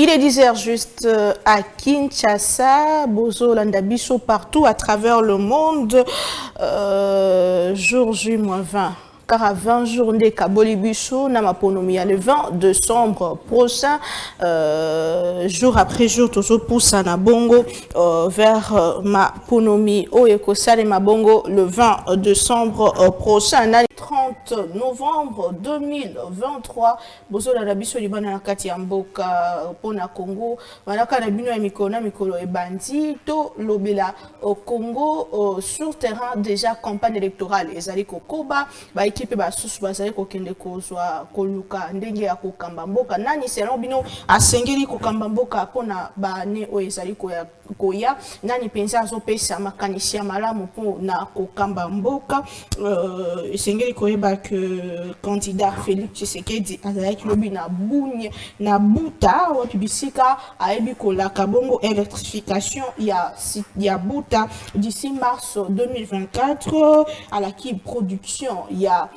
Il est 10h juste à Kinshasa, Bozo Landabiso partout à travers le monde, jour J-20. Car à 20 jours de Kabolibiso, Namaponomia, le 20 décembre prochain, jour après jour, toujours pousse à Nabongo vers ma Ponomi Oyekosale Mabongo le 20 décembre prochain. 30 novembre 2023, Bozo la Rabiso Libana Kati Amboka Pona Congo, Manaka Nabino Mikona Mikolo et Bandi, to Lobela au Congo sur terrain déjà campagne électorale. Ezali Kokoba, ba équipe ba susu bazali kokende kozwa koluka ndenge ya kokamba mboka nani selon bino asengeli kokamba mboka pona ba ne o ezali koya nani penza azopesa makanisi ya malamu po na kokamba mboka esengeli koyeba que candidat Félix Tshisekedi azalaki lobi na bunya na buta wapi bisika ayebi kolaka bongo électrification ya buta d'ici mars 2024 à la qui production ya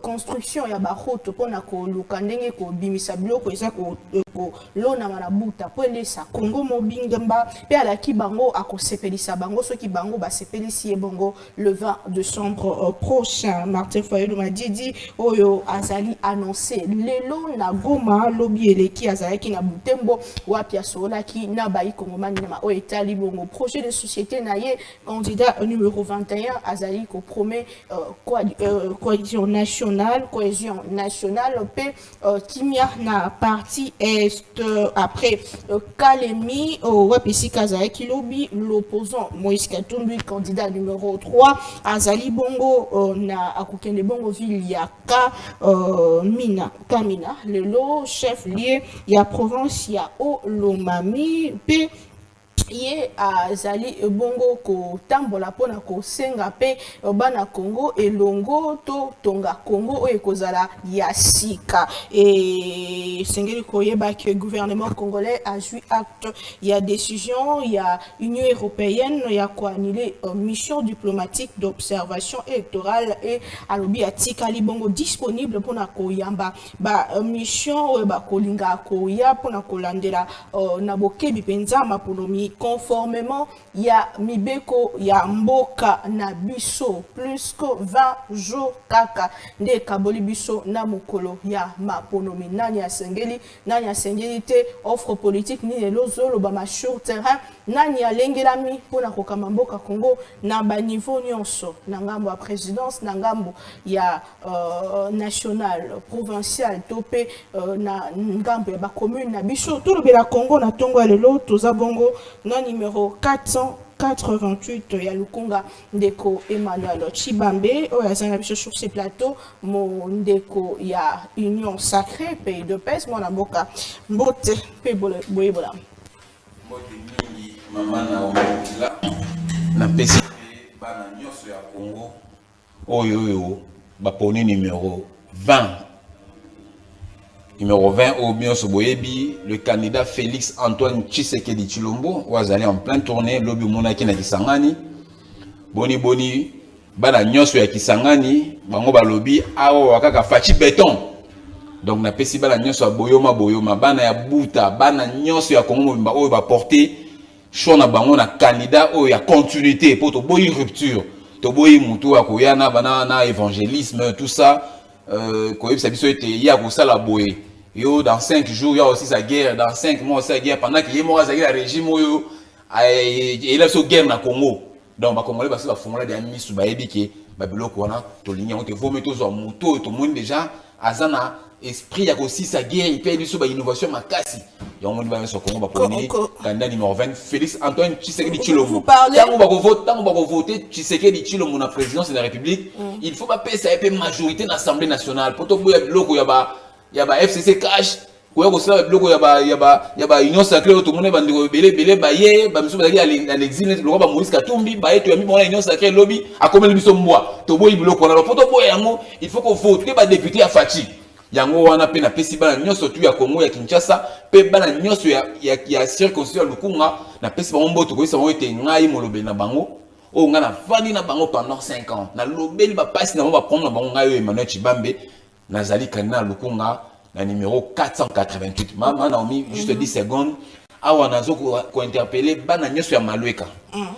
construction ya baroute pona ko lukandenge ko bimisa biloko eza ko lona marabuta po elesa Congo mobingamba pe alaki bango akosepelisa bango soki bango basepelisi e bongo le 20 décembre prochain. Martin Fayulu Madidi oyo azali annoncé lelo na Goma lobi eleki azalaki na Butembo wapi asolaki na bayi kongomani na o etali bongo projet de société na ye candidat numéro 21 azali ko promet cohésion nationale, paix, Kimia na partie est après Kalemi, Wapisi Kazae Kilobi, l'opposant Moïse Katumbi, candidat numéro 3, Azali Bongo, na Akukende Bongo ville, Yaka, Kamina, le chef lié, ya Provence, ya Olomami, P. Ye azali bongo ko tambola pona ko senga pe bana Congo elongo to tonga Congo o ekozala ya sika et sengeli koyeba que gouvernement congolais a joué acte il y a décision il y a Union européenne il y a quoi annulé mission diplomatique d'observation électorale et alobi atikali bongo disponible pona ko yamba ba mission ba kolinga ko ya pona kolandela na bokebi penza maponomi conformément ya mibeko ya mboka na biso plus que 20 jours kaka nde kaboli biso na mokolo ya maponomi nani asengeli te offre politique ni lelo zolo ba sur terrain nani alengelami pona kokamba mboka Congo na ba niveau nyonso na ngambo ya présidence na ngambo ya national provincial topé na ngambo ya ba commune na biso tout le Congo na tongo lelo toza bongo na numéro 488 ya Lukunga ndeko Emmanuel Chibambe oyazana biso sur ces plateaux mon ndeko ya Union Sacrée pays de paix mona mboka mbote pe boyebola mbote mingi mama na omokila na pesi bana nyonso ya Congo oyo baponi numéro 20 Numéro 20, au bien Soboyebi, le candidat Félix Antoine Tshisekedi Tshilombo, ou allé en pleine tournée, lobi monaki na Kisangani. Boni, bana nyonso ya Kisangani, bango balobi, awa wakaka fachi béton. Donc na pesi bana nyonso ya boyoma, bana ya buta, bana nyonso ya Congo mobimba, oyo va porter, chona bango na candidat, oyo ya continuité, pour to boyi rupture, to boyi mutu akoyana, bana na évangélisme, tout ça. Koyeb Sabiso était hier au Salaboé. Yo, dans 5 jours, il y a aussi sa guerre. Dans 5 mois, sa guerre. Pendant qu'il y a mort, la régime, il a une guerre dans le Congo. Donc, les Congolais, parce que la formule de Ami Soubaïbi, qui est Babylone, on te voit mettre sur moto, tout le monde déjà, Azana, esprit, il y a aussi sa guerre, il paye sur l'innovation, ma casse. Il y a un monde qui va sur le Congo, candidat numéro 20, Félix Antoine Tshisekedi Tshilombo. Vous parlez. Tant qu'on va voter Tshisekedi Tshilombo dans la présidence de la République, il faut pas payer sa majorité dans l'Assemblée nationale. Pour tout le monde, il y a FCC cash. Il y a Union Sacrée, tout le monde va belé baye, à l'exil, le roi Moïse Katumbi, baye, tu as mis mon Union Sacrée lobby, à combien de mois. Il faut qu'on vote les députés à Fati. Yango wana pe na pesi bana nyonso tu ya Congo ya Kinshasa pe bana nyonso ya circonstance Lukunga na pesi bango mboto ko isa mo ete ngai molobe na bango o nga na vandi na bango pendant 5 ans na lobeli ba pasi na mo ba prendre bango ngai Emmanuel Chibambe nazali kanina Lukunga na numéro 488. Maman Naomi, juste 10 secondes. Awa nazo ko interpeller bana nyoso ya malweka.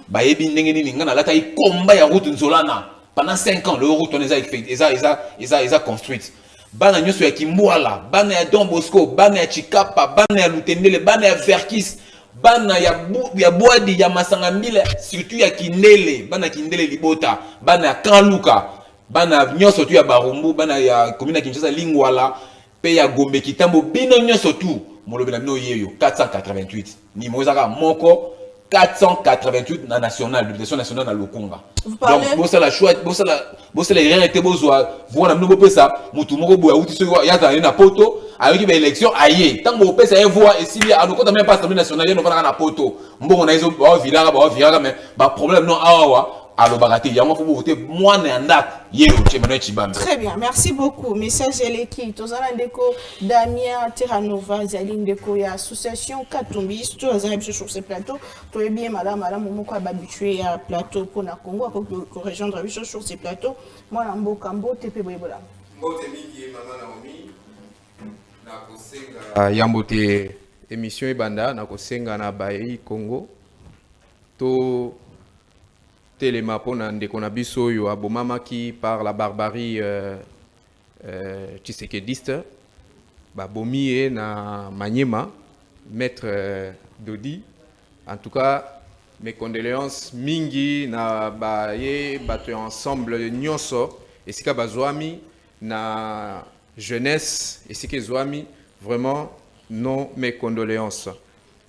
Ba yebi ndenge nini ngana lata i komba ya route nzolana. Pendant 5 ans, le route on les a construite. Bana nyoso ya Kimbwala, bana ya Don Bosco, bana ya Chikapa, bana ya Lutendele, bana ya Verkis, bana ya Boadi, ya Masangambile, surtout ya Kindele, bana Kindele Libota, bana ya Kanluka, bana nyoso tu ya Barumbu, bana ya commune Kinshasa Lingwala, pe ya Gombe Kitambo, bino nyoso tu, molobela bino yeyo 488. Ni mozaka moko 488 na national, l'éducation nationale na Lukunga. Donc, bossa la chouette, bossa la rien était besoin. Voilà, nous pouvons ça. Moutoumoko boua outi sur yata na poto. Avec une élection, aïe. Tant que vous pouvez ça voir et si bien, à nous quand même pas l'Assemblée nationale, nous allons na poto. Bon, on a iso vira, mais problème non awa. Alors, baraté, il y a un faut voter moi n'endak. Très bien, merci beaucoup. Message Eleki, Tozana Ndeko, Damien Terranova, Zaline Ndeko, et association Katumbi, tout à sur ce plateau. Tout est bien, madame, Momoko a habitué à plateau pour la Congo, pour rejoindre sur ces plateaux. Moi, Nambo Kambo, TP Boybola. Yambote émission Ebanda, Nakosenga na Bayi Congo. To Téléma pona ndeko na biso yo abomamaki par la barbarie tshisekediste babomi na Maniema maître Dodi. En tout cas mes condoléances mingi na baye bato ensemble nyonso esika bazwami na jeunesse esika zwami, vraiment non mes condoléances.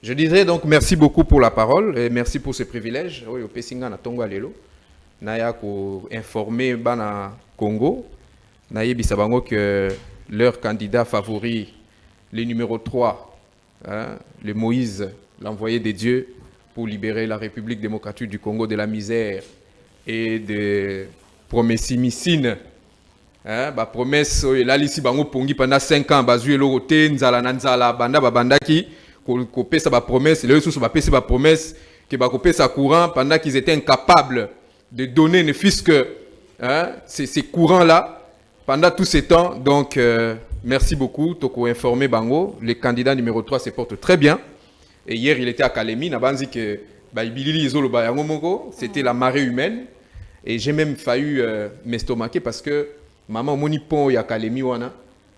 Je dirais donc merci beaucoup pour la parole et merci pour ce privilège. Oui, au Pessinga na Tongo Alelo. Naya ko informer bana Congo. Naye bisabango que leur candidat favori, le numéro 3, le Moïse, l'envoyé de Dieu pour libérer la République démocratique du Congo de la misère et de promessimicine. Ba promesse la lisi bango pongi pendant 5 ans bazué loroté nzala nanzala banda babandaki ko pesa ba promesse les sous ba pesa ba promesse que ba ko pesa courant pendant qu'ils étaient incapables de donner ne fût-ce que ces courants là pendant tout ce temps. Donc merci beaucoup toko informé bango, le candidat numéro 3 se porte très bien et hier il était à Kalemi na banzi que ba ibilili izolo ba yango moko, c'était la marée humaine et j'ai même failli m'estomaquer parce que maman moni pont ya Kalemi wana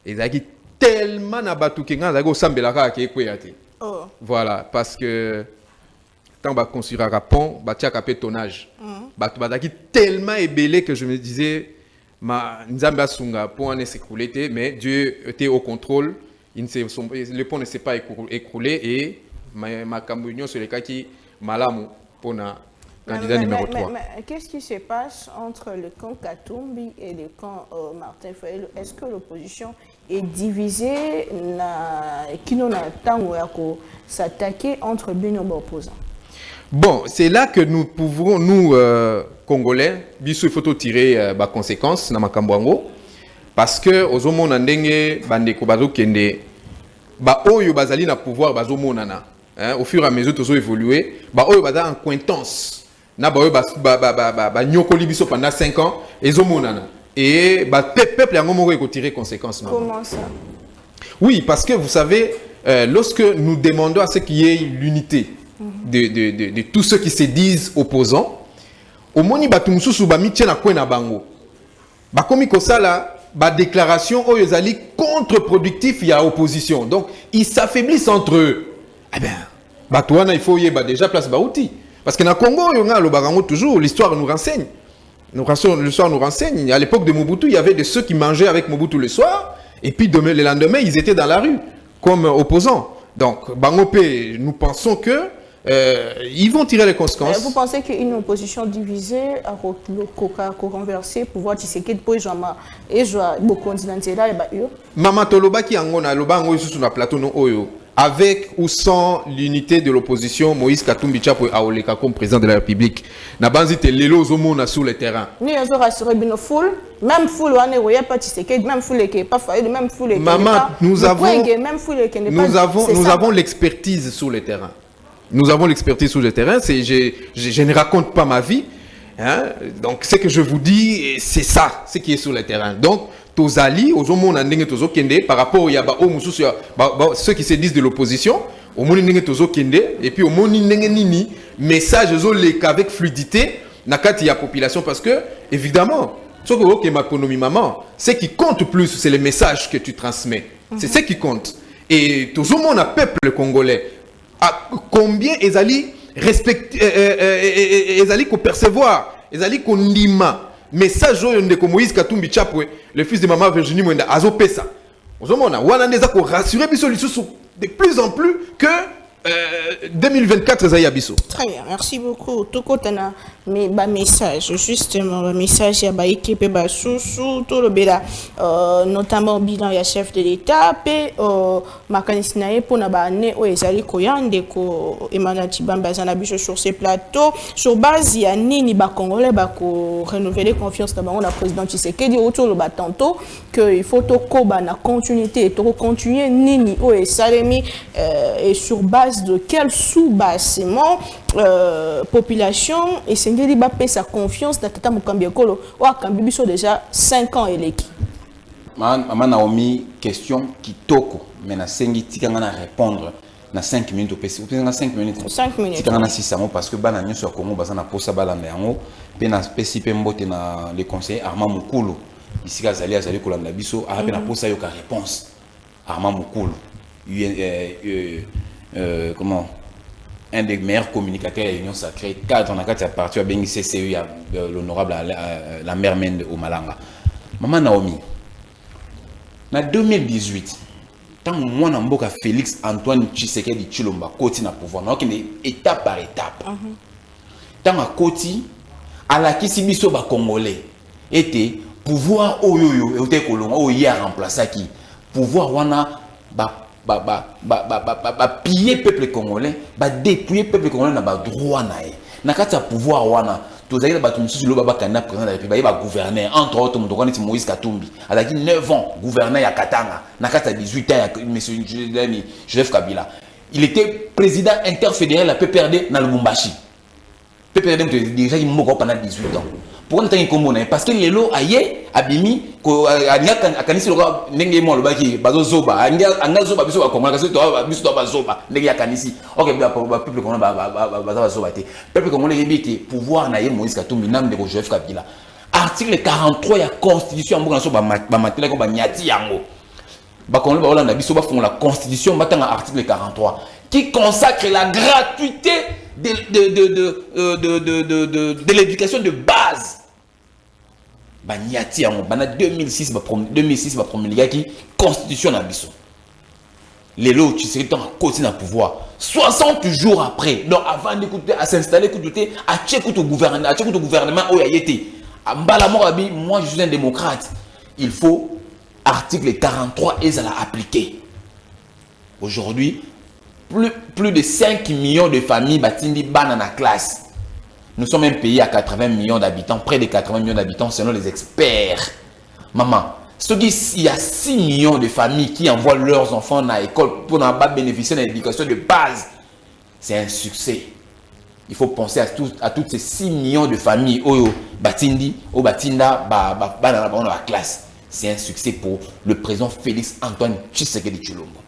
ezaki tellement na batu kenga zago sambelaka ke kweyate. Oh. Voilà, parce que quand on va construire un pont, bah tiens capé tonnage. Bah tellement ébélé que je me disais, ma nzamba sunga pont ne s'écroulait, mais Dieu était au contrôle. Le pont ne s'est pas écroulé et ma cambunion sur les cas qui malamu pour na candidat numéro 3. Mais qu'est-ce qui se passe entre le camp Katumbi et le camp Martin Fayulu? Est-ce que l'opposition est divisée qui n'en a tant ou s'attaquer entre deux opposants? Bon, c'est là que nous pouvons, nous, Congolais, il faut tirer les conséquences dans Makambwango. Parce que, aux hommes, on a des kende, oyo bazali na pouvoir, au fur et à mesure, ils ont évolué, oyo bazali en cointance. Na ba nyokoli biso pendant 5 ans ezomonana et peuple yango moko eko tirer conséquences. Comment ça? Oui, parce que vous savez lorsque nous demandons à ce qu'il y ait l'unité de tous ceux qui se disent opposants, au moni batu mususu ba mitie na kwena bango ba komi kosala ba déclaration oyo ezali contre-productif ya opposition, donc ils s'affaiblissent entre eux. Eh bien batu wana il faut yeba déjà place ba outil. Parce que dans le Congo, toujours, l'histoire nous renseigne. L'histoire nous renseigne. À l'époque de Mobutu, il y avait de ceux qui mangeaient avec Mobutu le soir, et puis le lendemain, ils étaient dans la rue, comme opposants. Donc, Bangopé, nous pensons que ils vont tirer les conséquences. Vous pensez qu'une opposition divisée a renversé pouvoir Tshisekedi pour et beaucoup continental et Mama Toloba qui angona loba ngoyo sur la plateau no oyo. Avec ou sans l'unité de l'opposition, Moïse Katumbi Tchapo Aoleka comme président de la République. Nabanzi te lelo zomona sur le terrain. Nous avons rassuré une foule, même foule on est pas Tshisekedi, même foule qui est pas failli, même foule qui Maman, nous avons l'expertise sur le terrain. Nous avons l'expertise sur le terrain. Je ne raconte pas ma vie. Hein? Donc ce que je vous dis, c'est ça, ce qui est sur le terrain. Donc tozali ozomona ndenge tozokende par rapport ya ba mususu ceux qui se disent de l'opposition omoni ndenge tozokende et puis omoni ndenge nini message ezoleka avec fluidité na kati ya population parce que évidemment ce que ma économie maman ce qui compte plus c'est le message que tu transmets c'est ce qui compte et tout le monde a peuple congolais à combien ezali respecter ezali ko percevoir ezali ko ndima message oyo ndeko Moïse Katumbi Chapwe le fils de maman Virginie Mwenda azopesa ozomona wana ndeza ko rassurer biso lisusu de plus en plus que 2024 ezali ya biso. Très bien, merci beaucoup. Tout côté na mais ba message justement ba message ya ba équipe ba susu tout le bela notamment bilan ya chef de l'état pe makanisi na ye pona ba ne o ezali koyande ko Emmanuel Tshibamba za na biso sur ces plateaux sur base ya nini ba congolais ba ko renouveler confiance na bango na président Tshisekedi autour le ba tantôt que il faut to ko ba na continuité et to continuer nini o esalemi et sur base de quel sous-bassement population et c'est ngeli ba sa confiance na tata Mukambi Ekolo o akambi biso déjà 5 ans eleki. Maman Naomi question kitoko mais na sengi tikanga na répondre na 5 minutes au na 5 minutes 5 minutes tikanga na 6 mots parce que bana nyoso ya Congo baza na posa bala yango pe na spécifique mbote na le conseiller Armand Mukulu ici azali kolanda biso a pe na posa yo ka réponse Armand Mukulu comment un des meilleurs communicateurs de l'Union sacrée, cadre dans la partie à Bengi CCU, l'honorable la mère Mende au Malanga. Maman Naomi, en 2018, tant moi Namboka Félix Antoine Tshisekedi Tshilomba, côté na pouvoir, donc étape par étape. Tant à côté, à la Kisibiso ba Congolais, était pouvoir oyoyo, était colon, oya remplacer qui, pouvoir wana piller peuple congolais, dépouiller peuple congolais na ba droit nae. Na kati ya pouvoir wana, tozali na bato misusu lo baba kanda président de la République, ba gouverner entre autres mutokani ti Moïse Katumbi. Alaki 9 ans gouverneur ya Katanga, na kati ya 18 ans ya monsieur Joseph Kabila. Il était président interfédéral la PPRD na Lubumbashi. PPRD déjà il moko pendant 18 ans. Pourquoi n'entend comme parce que les lots aïe abimi ko akanisi loka ndenge mo lobaki bazozoba anga zoba biso ba komala kasi to biso to bazoba ndenge ya kanisi OK peuple ko bazoba te peuple ko ngone yebiti pouvoir na ye Moïse Katumbi nam de Joseph Kabila article 43 ya constitution mboka so ba matela ko ba nyati yango ba konle ba olanda biso ba fond la constitution batanga article 43 qui consacre la gratuité de l'éducation de base. Banyati en 2006 ba promulgué qui constitution na biso. Les lots tu sais tant côté na pouvoir 60 jours après donc avant d'écouter à s'installer écouter à checker au gouvernement o yayete mbala morabi moi je suis un démocrate il faut article 43 et ça l'a appliqué. Aujourd'hui plus de 5 millions de familles batindi ban na classe. Nous sommes un pays à 80 millions d'habitants, près de 80 millions d'habitants selon les experts. Maman, il y a 6 millions de familles qui envoient leurs enfants à l'école pour ne pas bénéficier de l'éducation de base. C'est un succès. Il faut penser à toutes ces 6 millions de familles au Batindi, au Batinda, dans la classe. C'est un succès pour le président Félix Antoine Tshisekedi Tshilombo.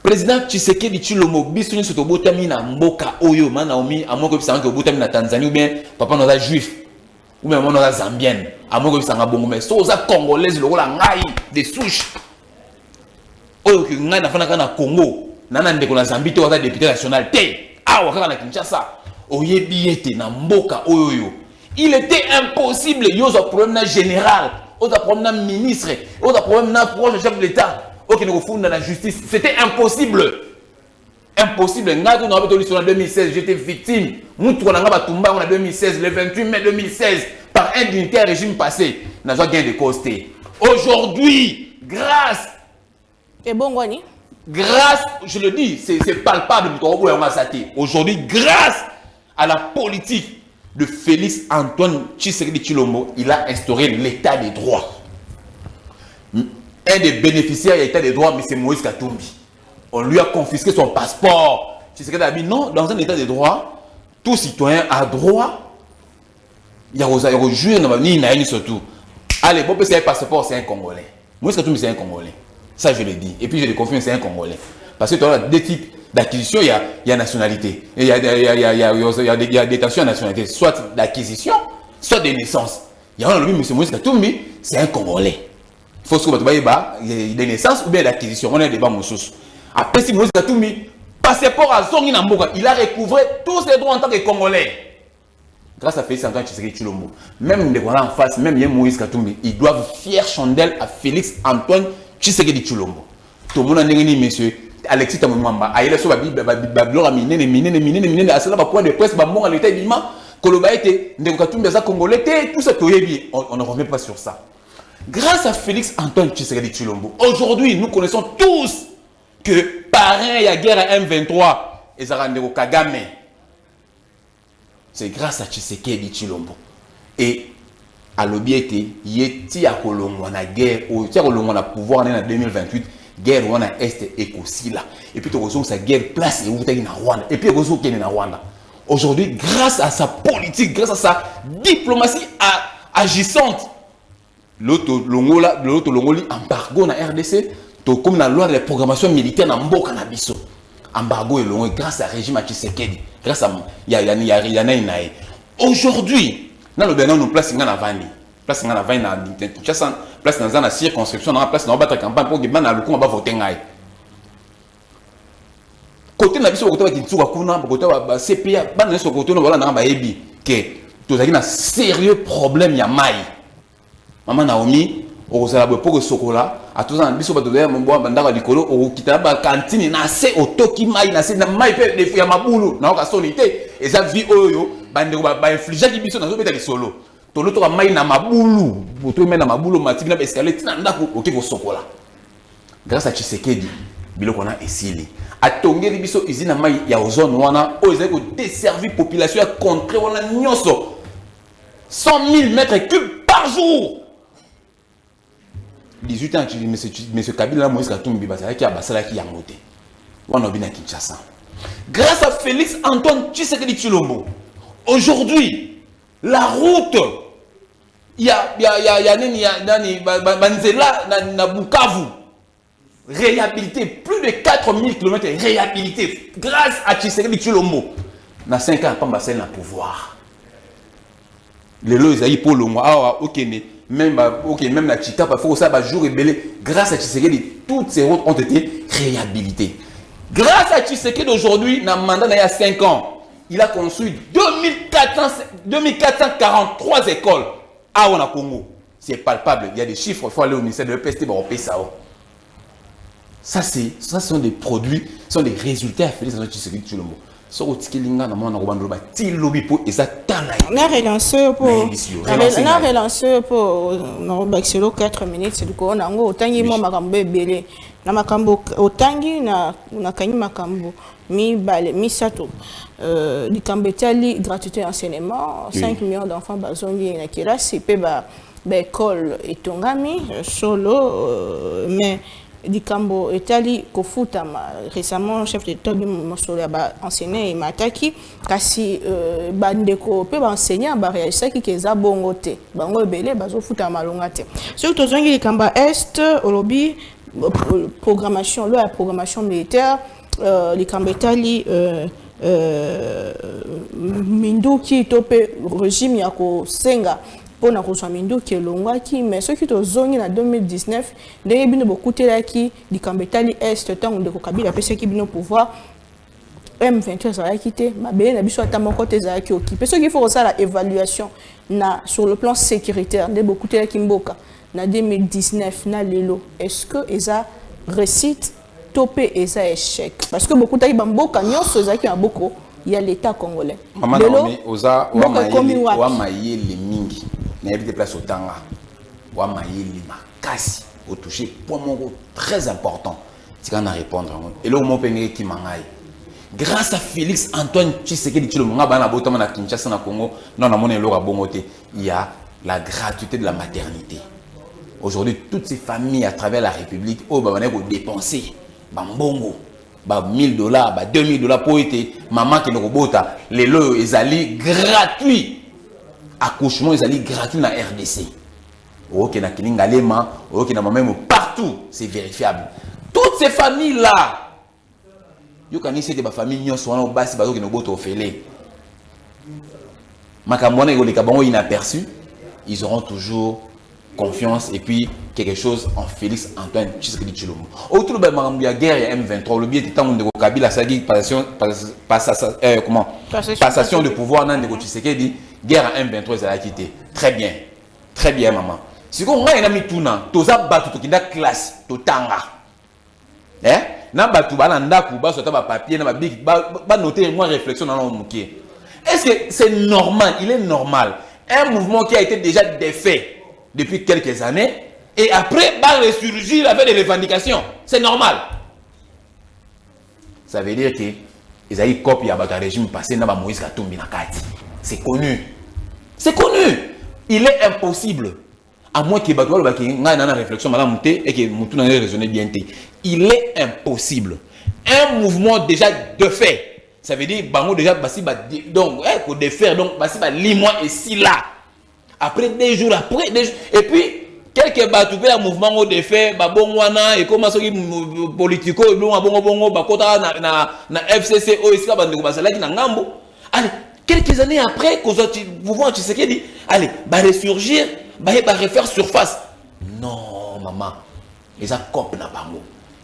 Président Tshisekedi Tshilombo biso nyoso to botami na mboka oyo Naomi amoko bisanga ko botami na Tanzanie ou bien papa noza juif ou bien maman noza zambienne amoko bisanga bongo mais so za congolaise lokola ngai de souche oyo ki ngai na fana kana Congo nana ndeko na Zambie to za député national te awa kaka na Kinshasa oyebi ete na mboka oyo il était impossible yozo problème général oza problème ministre oza problème na proche chef de l'état. Ok, nous refondons dans la justice. C'était impossible. Impossible. En 2016, j'étais victime. Nous en 2016, le 28 mai 2016, par un dignitaire régime passé. Nous avons gain de costé. Aujourd'hui, grâce. Et bon, Gwani? Grâce, je le dis, c'est palpable. Aujourd'hui, grâce à la politique de Félix Antoine Tshisekedi Tshilombo, il a instauré l'état des droits. Un des bénéficiaires de l'état des droits, M. Moïse Katumbi. On lui a confisqué son passeport. Tshisekedi a dit non, dans un état de droit, tout citoyen a droit. Il y a surtout. Allez, bon, c'est un passeport, c'est un Congolais. Moïse Katumbi, c'est un Congolais. Ça, je le dis. Et puis, je le confirme, c'est un Congolais. Parce que tu as deux types d'acquisition, il y a nationalité. Il y a détention à nationalité, soit d'acquisition, soit de naissance. Il y a un lobby, M. Moïse Katumbi, c'est un Congolais. Il faut que tu aies des naissances ou bien d'acquisition. On a des débat, Moussous. Après, si Moïse Katumbi, passeport à Zongi Namboka, il a recouvré tous ses droits en tant que Congolais. Grâce à Félix Antoine Tshisekedi Tshilombo. Même les voilà en face, même Moïse Katumbi, ils doivent fier chandelle à Félix Antoine Tshisekedi Tshilombo. Tout le monde a dit, monsieur Alexis Tamouamba, aïe, sur Babylon, mine, à cela, point de presse, à l'état bima, Kolobaïte, Ndekatumbi, Congolais, tout ça, on ne revient pas sur ça. Grâce à Félix Antoine Tshisekedi Tshilombo, aujourd'hui, nous connaissons tous que pareil à guerre à M23, et Zarandero Kagame, c'est grâce à Tshisekedi Tshilombo. Et à l'objectif, il y a la guerre, il y a le pouvoir en 2028, guerre ou est et aussi là. Et puis, tu as sa guerre place et où tu es en Rwanda. Et puis, tu es en Rwanda. Aujourd'hui, grâce à sa politique, grâce à sa diplomatie agissante, l'autre Longoli embargo na RDC, comme la loi de la programmation militaire na Mboka na biso. Embargo et Longoli grâce à régime à Tshisekedi, grâce à Yana. Aujourd'hui, dans le Bénin, nous place na Vani. Place na Vani na Kinshasa, place dans la circonscription, na place na battre campagne pour que bana luku ba voter ngai. Côté na biso côté ba Kintsuka kuna, côté ba CPA, bana so côté na wala na ba ebi que tozaki na sérieux problème ya mai. Maman Naomi, au Zalabo pour le Sokola, à tous en biso bateau mon bois bandara likolo, au kitaba cantine na se au toki mai na se na mai pe de ya mabulu na ka sonité et ça vie oyo bandeko ba infliger ki biso na zo beta solo. To loto ka mai na mabulu, boto mai na mabulu matiki na escalier tina ndako oki ko Sokola. Grâce à Tshisekedi, biloko na esili. Atongeli biso izina mai ya ozone wana o ezali ko desservir population ya contrée wana nyoso. 100 000 mètres cubes par jour. 18 ans, M. Kabila, Moïse Katumbi, qui a basala qui a monté. On a bien à Kinshasa. Grâce à Félix Antoine Tshisekedi Tshilombo, aujourd'hui, la route, il y a Banzela, na Bukavu, réhabilité, plus de 4000 km réhabilité, grâce à Tshisekedi Tshilombo. Dans 5 ans, pas basala na pouvoir. Les lois, ils pour le mois, ok, même la Chita, il faut ça, jour et belé. Grâce à Tshisekedi, toutes ces routes ont été réhabilitées. Grâce à Tshisekedi aujourd'hui, dans le mandat il y a 5 ans, il a construit 2443 écoles à Congo. C'est palpable, il y a des chiffres, il faut aller au ministère de l'EPST pour payer ça. Ça, sont des produits, ce sont des résultats à Félix Antoine Tshisekedi Tshilombo. On a relancé pour 4 minutes. C'est du coup, on a autangi mo makambo ebele na makambo autangi na kanyi makambo mi sato likambo etali gratuité enseignement 5 millions d'enfants bazongi na kelasi pe ba école etongami solo mais Dikambo etali kofutama récemment chef d'état de Mosolo ba enseigné et mataki kasi bandeko pe ba enseignant ba réagissa ki keza bongo te bango ebele bazo futama longa te surtout zongi likamba est olobi programmation la programmation militaire likamba etali minduki tope régime ya ko senga pour na kozwa minduki elongwaki mais ceux qui tozongi na 2019 ndenge bino bokutelaki likambo etali est ntango ndeko Kabila apesaki bino pouvoir M23 ezalaki te mabele na biso ata moko te ezalaki okipe soki il faut kosala évaluation na sur le plan sécuritaire nde bokutelaki mboka na 2019 na lelo est-ce que eza réussite topé eza échec parce que bokutaki bamboka nyonso ezalaki na boko il y a l'état congolais maman Naomi oza wa mayele mingi na éviter place au tanga wa mayele makasi au toucher point mongo très important si on a répondre et là mon pengé qui mangai grâce à Félix Antoine Tshisekedi Tshilombo nga bana botama na Kinshasa na Congo non na mona eloko bongote il y a la gratuité de la maternité aujourd'hui toutes ces familles à travers la République oh ba bana ko dépenser bambongo $1000, $2000 pour être maman qui nous robota les lots ezali gratuit accouchement ezali gratuit na RDC ok na Kilingalema, ok na même partout, c'est vérifiable. Toutes ces familles-là, yo kanisi te ba famille nyonso wana obasi bazo kino boto ofele. Makamwana yo leka bango inaperçu, ils auront toujours confiance et puis quelque chose en Félix Antoine Tshisekedi Tshilombo. Autour de la guerre il y a M23, le biais temps de Kabila Sagi passation de pouvoir dans de Tshisekedi, guerre à M23 ça a quitté. Très bien maman. Si on a une mituna, toza batu to kinda classe to tanga. Na batu balanda ku ba sota ba papier na ba big ba noter moi réflexion dans l'homuké. Est-ce que c'est normal, il est normal un mouvement qui a été déjà défait depuis quelques années et après va ressurgir avec des revendications. C'est normal. Ça veut dire que les aïe copie à le régime passé n'a pas Moïse Katumbi na kati. C'est connu. C'est connu. Il est impossible. À moins que Batou ba ki nga na réflexion madame monté et que mutu na raisonner bien té. Il est impossible. Un mouvement déjà de fait. Ça veut dire bango déjà basi ba donc pour défaire donc basi ba limoi et si là. Après des jours après et puis quelques batoupe un mouvement au défait ba bongwana et comment ça politico bongo bakota na FCC o iska bandeko basalaki na ngambo. Allez, quelques années après qu'on mouvement Tshisekedi allez ba ressurgir ba refaire surface. Non maman, les accords na bango.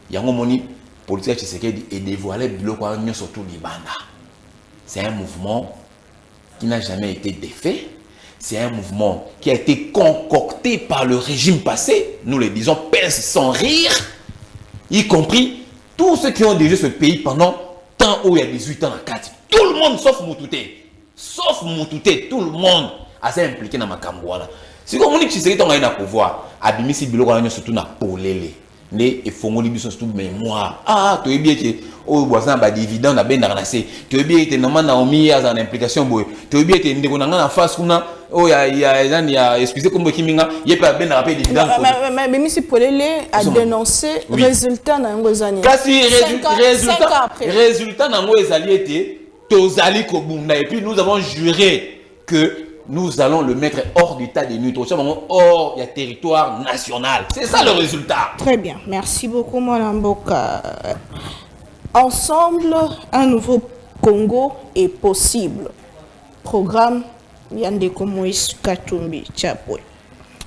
Yango moni politique Tshisekedi est dévoilé biloko nyo surtout libanda. C'est un mouvement qui n'a jamais été défait. C'est un mouvement qui a été concocté par le régime passé, nous le disons pince sans rire, y compris tous ceux qui ont dirigé ce pays pendant tant où il y a 18 ans à 4. Tout le monde sauf Moutouté, tout le monde a s'est impliqué dans ma cambouala. Si comme on dit que Tshisekedi on a un pouvoir, abimisi biloko surtout na polele. Ne et fongoli biso surtout mémoire to bien que o boisan ba dividende na ben ranase to bien que na Naomi a en implication boy to bien que ndeko na na face kuna o ya excusez comme kiminga yepa ben rappel dividende mais Misi Polele a dénoncé résultat na ngozani kasi résultat na ngo ezali été tozali ko bunda et puis nous avons juré que nous allons le mettre hors d'état de nuit, hors du territoire national. C'est ça le résultat. Très bien. Merci beaucoup, Mwanamboka. Ensemble, un nouveau Congo est possible. Programme Yandeko Moïse Katumbi Tshapwe.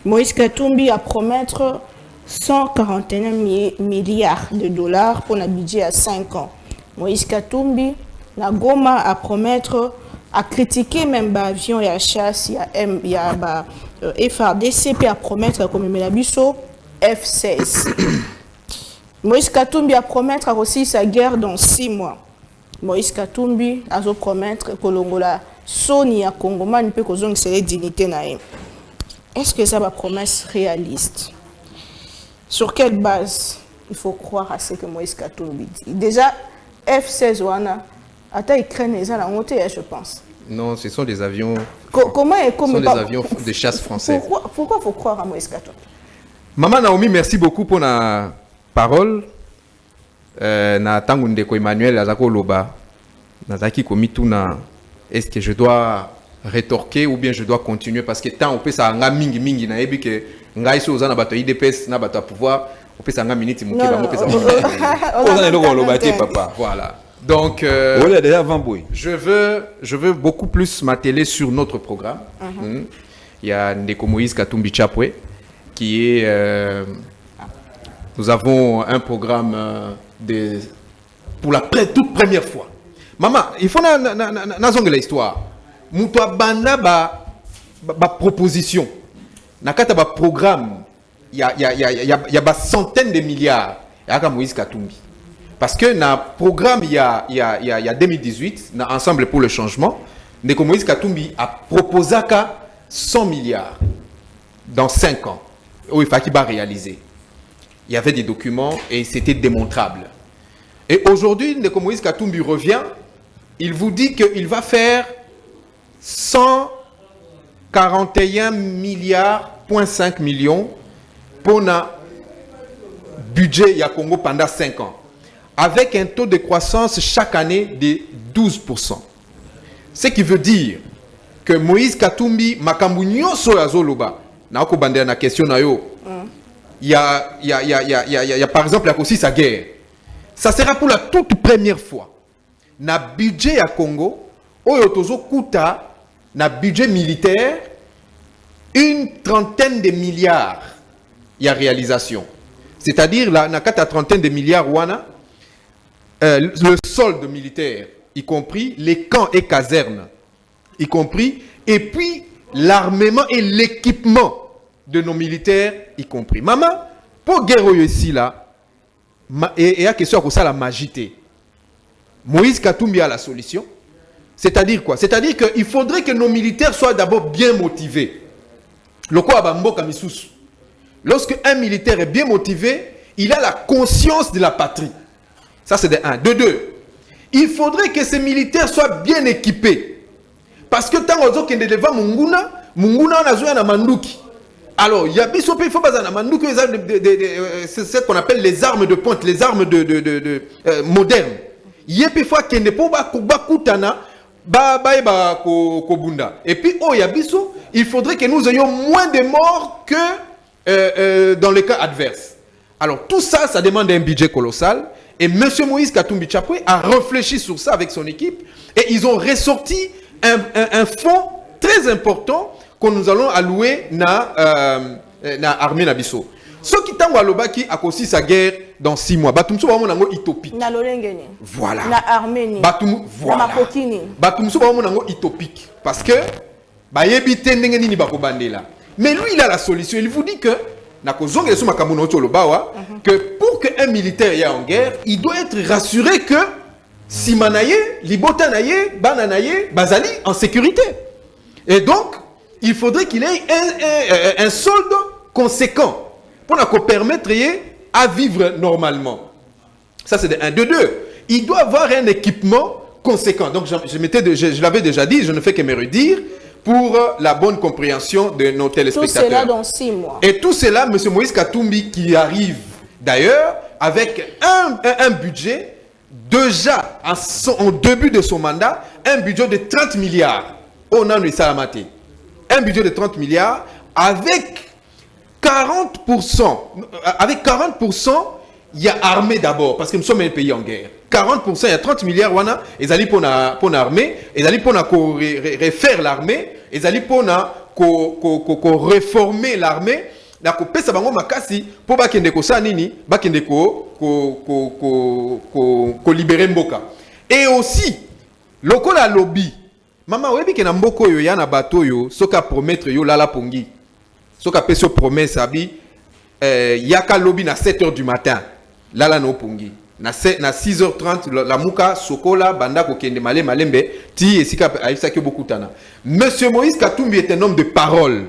Moïse Katumbi a promettre 141 milliards de dollars pour un budget à 5 ans. Moïse Katumbi, la Goma a promettre à critiquer même l'avion et la chasse, il y a FRDC à promettre comme Melabiso F-16. Moïse Katumbi a promettre aussi sa guerre dans 6 mois. Moïse Katumbi a promettre que l'Angola Sony à Congoman peut causer une dignité naïe. Est-ce que ça va promesse réaliste? Sur quelle base il faut croire à ce que Moïse Katumbi dit? Déjà F-16 wana attends, ils craignent les gens je pense. Non, ce sont des avions. Comment et comment ce sont des avions de chasse français. Pourquoi il faut croire à Moïse Katumbi? Maman Naomi, merci beaucoup pour la parole. Na tangu ndeko Emmanuel azako loba. Nazaki komituna. Est-ce que je dois rétorquer ou bien je dois continuer parce que tant on peut ça nga mingi na ebi que ngai so za na bato IDPS na bato pouvoir on peut ça nga minute muke ba mo peut ça. On a le loba te papa. Voilà. Donc, je veux beaucoup plus m'atteler sur notre programme. Il y a Ndeko Moïse Katumbi Tshapwe qui est... nous avons un programme pour la toute première fois. Maman, il faut que l'histoire. Moutoua banda ba proposition. Nakata ba programme. Il y a centaines de milliards. Il y a Moïse Katumbi. Parce que dans le programme, il y a 2018, dans Ensemble pour le changement, Ndeko Moïse Katumbi a proposé 100 milliards dans 5 ans, où il fallait qu'il va réaliser. Il y avait des documents et c'était démontrable. Et aujourd'hui, Ndeko Moïse Katumbi revient, il vous dit qu'il va faire 141 milliards, 5 millions pour le budget ya Congo pendant 5 ans. Avec un taux de croissance chaque année de 12%. Ce qui veut dire que Moïse Katumbi, Makambu Nyonso Azoloba, na ko bandé na question na yo. Il y a par exemple la aussi sa guerre. Ça sera pour la toute première fois. Na budget à Congo, oyo tozo kuta na budget militaire une trentaine de milliards y a réalisation. C'est-à-dire là na kata trentaine de milliards wana le solde militaire y compris les camps et casernes y compris et puis l'armement et l'équipement de nos militaires y compris. Maman pour guerre ici là et à question que ça la magité. Moïse Katumbi a la solution. C'est-à-dire quoi? C'est-à-dire qu'il faudrait que nos militaires soient d'abord bien motivés. Lorsque un militaire est bien motivé, il a la conscience de la patrie. Ça c'est de 1. De 2, il faudrait que ces militaires soient bien équipés. Parce que tant qu'on est devant Munguna on a joué à Manduki. Alors, il y a c'est ce qu'on appelle les armes de pointe, les armes modernes. Il y a des fois qu'il n'est pas et puis, il faudrait que nous ayons moins de morts que dans les cas adverses. Alors, tout ça, ça demande un budget colossal. Et M. Moïse Katumbi Chapwe a réfléchi sur ça avec son équipe. Et ils ont ressorti un fonds très important que nous allons allouer na armée Nabiso. Ce qui t'a walobaki a aussi sa guerre dans 6 mois. Batumso ba monango utopique. Na lolengeni. Voilà. Na Arménie. Voilà. Na Mapokini. Batumso ba monango utopique parce que ba yebite ndenge nini ba ko bandela. Mais lui il a la solution. Il vous dit que na ko zonga so makamuno to lobawa que pour que un militaire y a en guerre, il doit être rassuré que si manaye, libota naye, bananaye, bazali en sécurité. Et donc il faudrait qu'il ait un solde conséquent pour nous permettre à vivre normalement. Ça c'est de 1. De 2, il doit avoir un équipement conséquent. Donc je l'avais déjà dit, je ne fais que me redire pour la bonne compréhension de nos téléspectateurs. Tout cela dans 6 mois. Et tout cela, M. Moïse Katumbi qui arrive d'ailleurs avec un budget déjà en début de son mandat, un budget de 30 milliards. On a eu Salamate. Un budget de 30 milliards avec 40%. Avec 40%, il y a armée d'abord, parce que nous sommes un pays en guerre. 40%, il y a 30 milliards, ils allaient pour l'armée, ils allaient pour refaire l'armée, ils allaient pour réformer l'armée. Na ko pesa bango makasi po bakende ko sanini bakende ko libérer mboka. Et aussi lokola lobby mama webi ke na mboko yo ya na bato yo soka promettre yo lala pongi soka peso promesse abi yaka lobby na 7h du matin lala no pongi na 6h30 la muka sokola banda ko kende malembe ti esika aisaki beaucoup tana. Monsieur Moïse Katumbi est un homme de parole.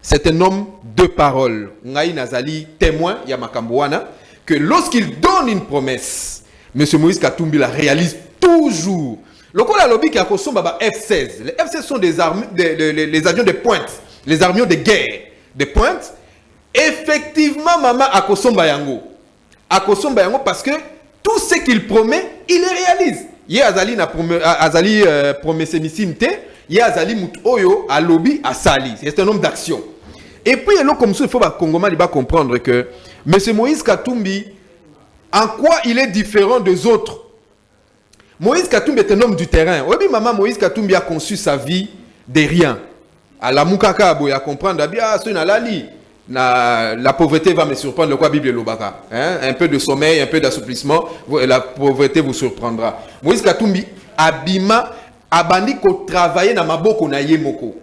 C'est un homme de parole. Ngai Nazali, témoin, Yamakambouana, que lorsqu'il donne une promesse, M. Moïse Katumbi la réalise toujours. Le coup, la lobby qui a consommé F-16. Les F-16 sont les avions de pointe, les avions de guerre de pointe. Effectivement, Maman a consommé Yango. A consommé Yango parce que tout ce qu'il promet, il les réalise. Yé Azali na promesse missimte. Yé Azali Moutoyo a lobby à Sali. C'est un homme d'action. Et puis, comme ça, il faut que Congolais comprendre que M. Moïse Katumbi, en quoi il est différent des autres? Moïse Katumbi est un homme du terrain. Oui, maman, Moïse Katumbi a conçu sa vie de rien. À la Moukaka, il a comprendre, la pauvreté va me surprendre. Le quoi Bible et l'Obaka. Un peu de sommeil, un peu d'assouplissement, la pauvreté vous surprendra. Moïse Katumbi, Abima, Abandi ko travailler na maboko na yemoko.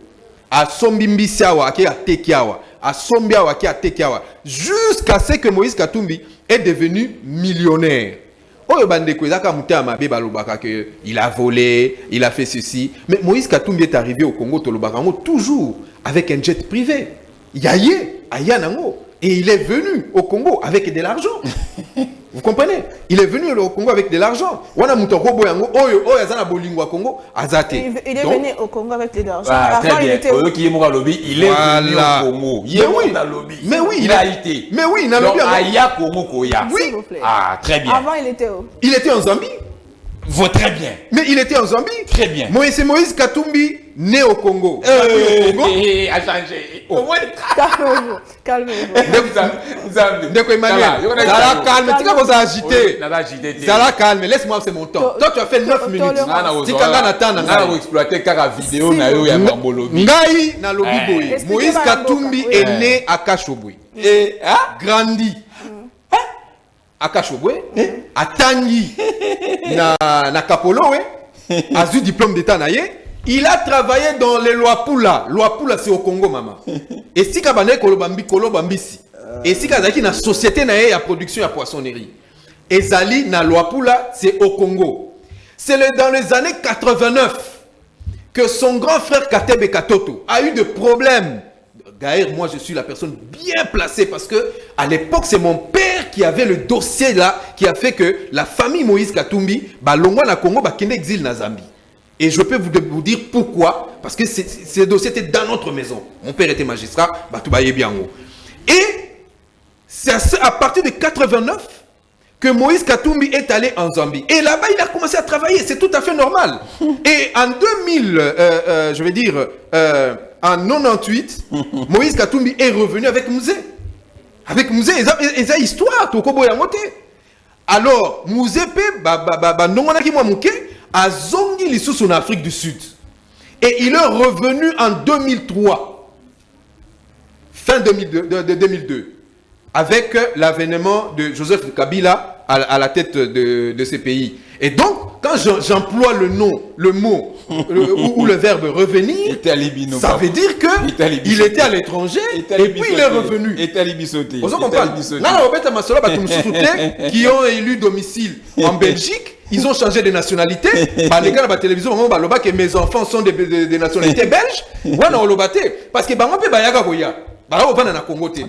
Asombi mbisiawa ake atekiawa, asombiawa ake atekiawa, jusqu'à ce que Moïse Katumbi est devenu millionnaire. Oyo bande ko ezaka muta mabe balobaka que il a volé, il a fait ceci, mais Moïse Katumbi est arrivé au Congo tolobaka toujours avec un jet privé. Yaye, ayanango, et il est venu au Congo avec de l'argent. Vous comprenez? Il est venu au Congo avec de l'argent. Il est venu au Congo avec de l'argent. Avant, il était au Congo. Il est venu au Congo. Mais oui, il a été. Mais oui, il a donc, Aya Congo Koya. S'il vous plaît. Ah, très bien. Avant, il était où? Il était en Zambie. Vaut très bien. Mais il était en Zambie. Très bien. C'est Moïse Katumbi, né au Congo. Au Congo. A changé. Calmez-vous, calmez-vous. Ndeko Emmanuel, Zala calme, tu vas agiter. agité. Zala calme, laisse-moi, c'est mon temps. Toi, tu as fait 9 minutes. Tu as exploité car vidéo na yo ya Mambolobi. Ngai na lobi boy. Moïse Katumbi est né à Kachobwe. Et Grandi à Kachobwe, à Tangi na Kapolo, a eu diplôme d'état naïe. Il a travaillé dans les Luapula. Luapula, c'est au Congo, maman. Et si Kabane Kolobambi, Kolobambisi. Et si Kazaki na société naïe à production à poissonnerie. Et Zali na Luapula, c'est au Congo. C'est dans les années 89 que son grand frère Katebe Katoto a eu des problèmes. Gaër, moi je suis la personne bien placée parce que à l'époque c'est mon père qui avait le dossier là qui a fait que la famille Moïse Katumbi balongwa na Congo bakende exil na Zambie. Et je peux vous dire pourquoi, parce que ce dossier était dans notre maison. Mon père était magistrat, Batoubaye Biango. Et c'est à partir de 89 que Moïse Katumbi est allé en Zambie. Et là-bas, il a commencé à travailler. C'est tout à fait normal. Et en 2000, je vais dire, en 98, Moïse Katumbi est revenu avec Mouzé. Avec Mouzé, ils ont histoire. Alors, Mouzé, a zongi l'issue en Afrique du Sud. Et il est revenu en 2003. Fin 2002. Avec l'avènement de Joseph Kabila à la tête de ces pays. Et donc, quand j'emploie le mot ou le verbe revenir, ça veut dire qu'il était à l'étranger et puis il est revenu. Vous comprenez? Qui ont élu domicile en Belgique, ils ont changé de nationalité. Les gars à la télévision, que mes enfants sont des nationalités belges. Parce que na Congo te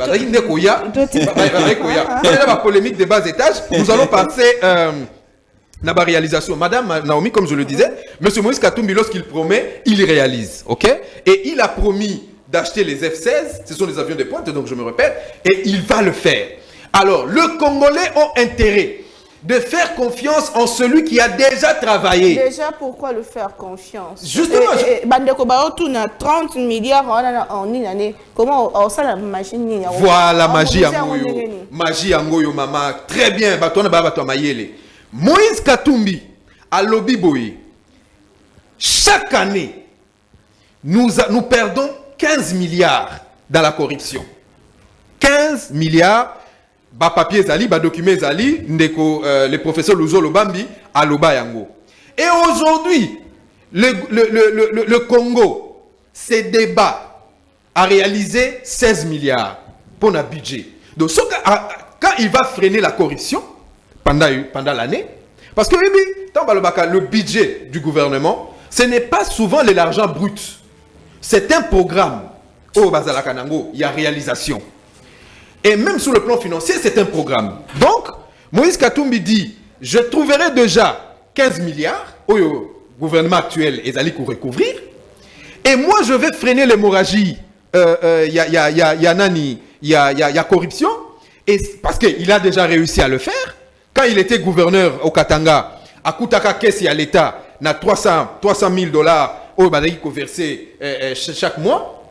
polémique de bas étage. Nous allons passer la réalisation. Madame Naomi, comme je le disais, monsieur Moïse Katumbi, lorsqu'il promet, il réalise, ok? Et il a promis d'acheter les F-16, ce sont des avions de pointe, donc je me répète, et il va le faire. Alors, les Congolais ont intérêt de faire confiance en celui qui a déjà travaillé. Déjà, pourquoi le faire confiance? Justement, Bandeko Baotou na 30 milliards en une année. Comment on sait la machine? Voilà, magie Angoyo. Magie Angoyo, maman. Très bien, Moïse Katumbi, à Lobi Boye, chaque année, nous perdons 15 milliards dans la corruption. 15 milliards. Ba papier zali, ba document zali, ndeko le professeur Luzo Lobambi à Loba Yango. Et aujourd'hui, le Congo s'est débat à réaliser 16 milliards pour un budget. Donc quand il va freiner la corruption pendant l'année, parce que le budget du gouvernement, ce n'est pas souvent de l'argent brut. C'est un programme. Au Bazalakanango, il y a réalisation. Et même sur le plan financier, c'est un programme. Donc, Moïse Katumbi dit, je trouverai déjà 15 milliards au gouvernement actuel et allé pour recouvrir. Et moi, je vais freiner l'hémorragie. Il y a corruption. Et parce qu'il a déjà réussi à le faire. Quand il était gouverneur au Katanga, à Koutaka Kessi à l'État, na 300 000 dollars au Badaki versé chaque mois.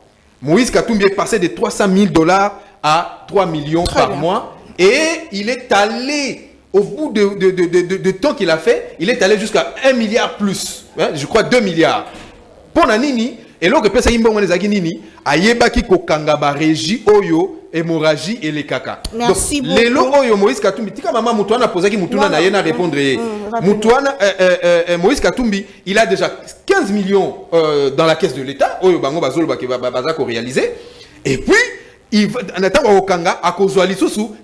Moïse Katumbi est passé de 300 000 dollars à 3 millions par mois. Et il est allé, au bout de temps qu'il a fait, il est allé jusqu'à 1 milliard plus. Hein, je crois 2 milliards. Pour Nanini, et là, que ça y est, nini, ayebaki kokangaba régie oyo, hémorragie et les caca. Merci beaucoup. Les lots oyo Moïse Katumbi, tika maman Moutouana posé qui Moutouana n'a rien à répondre. Moutouana, Moïse Katumbi, il a déjà 15 millions dans la caisse de l'État, oyo bango bazolo bazako réalisé. Et puis, il va en attendant au Kanga à cause de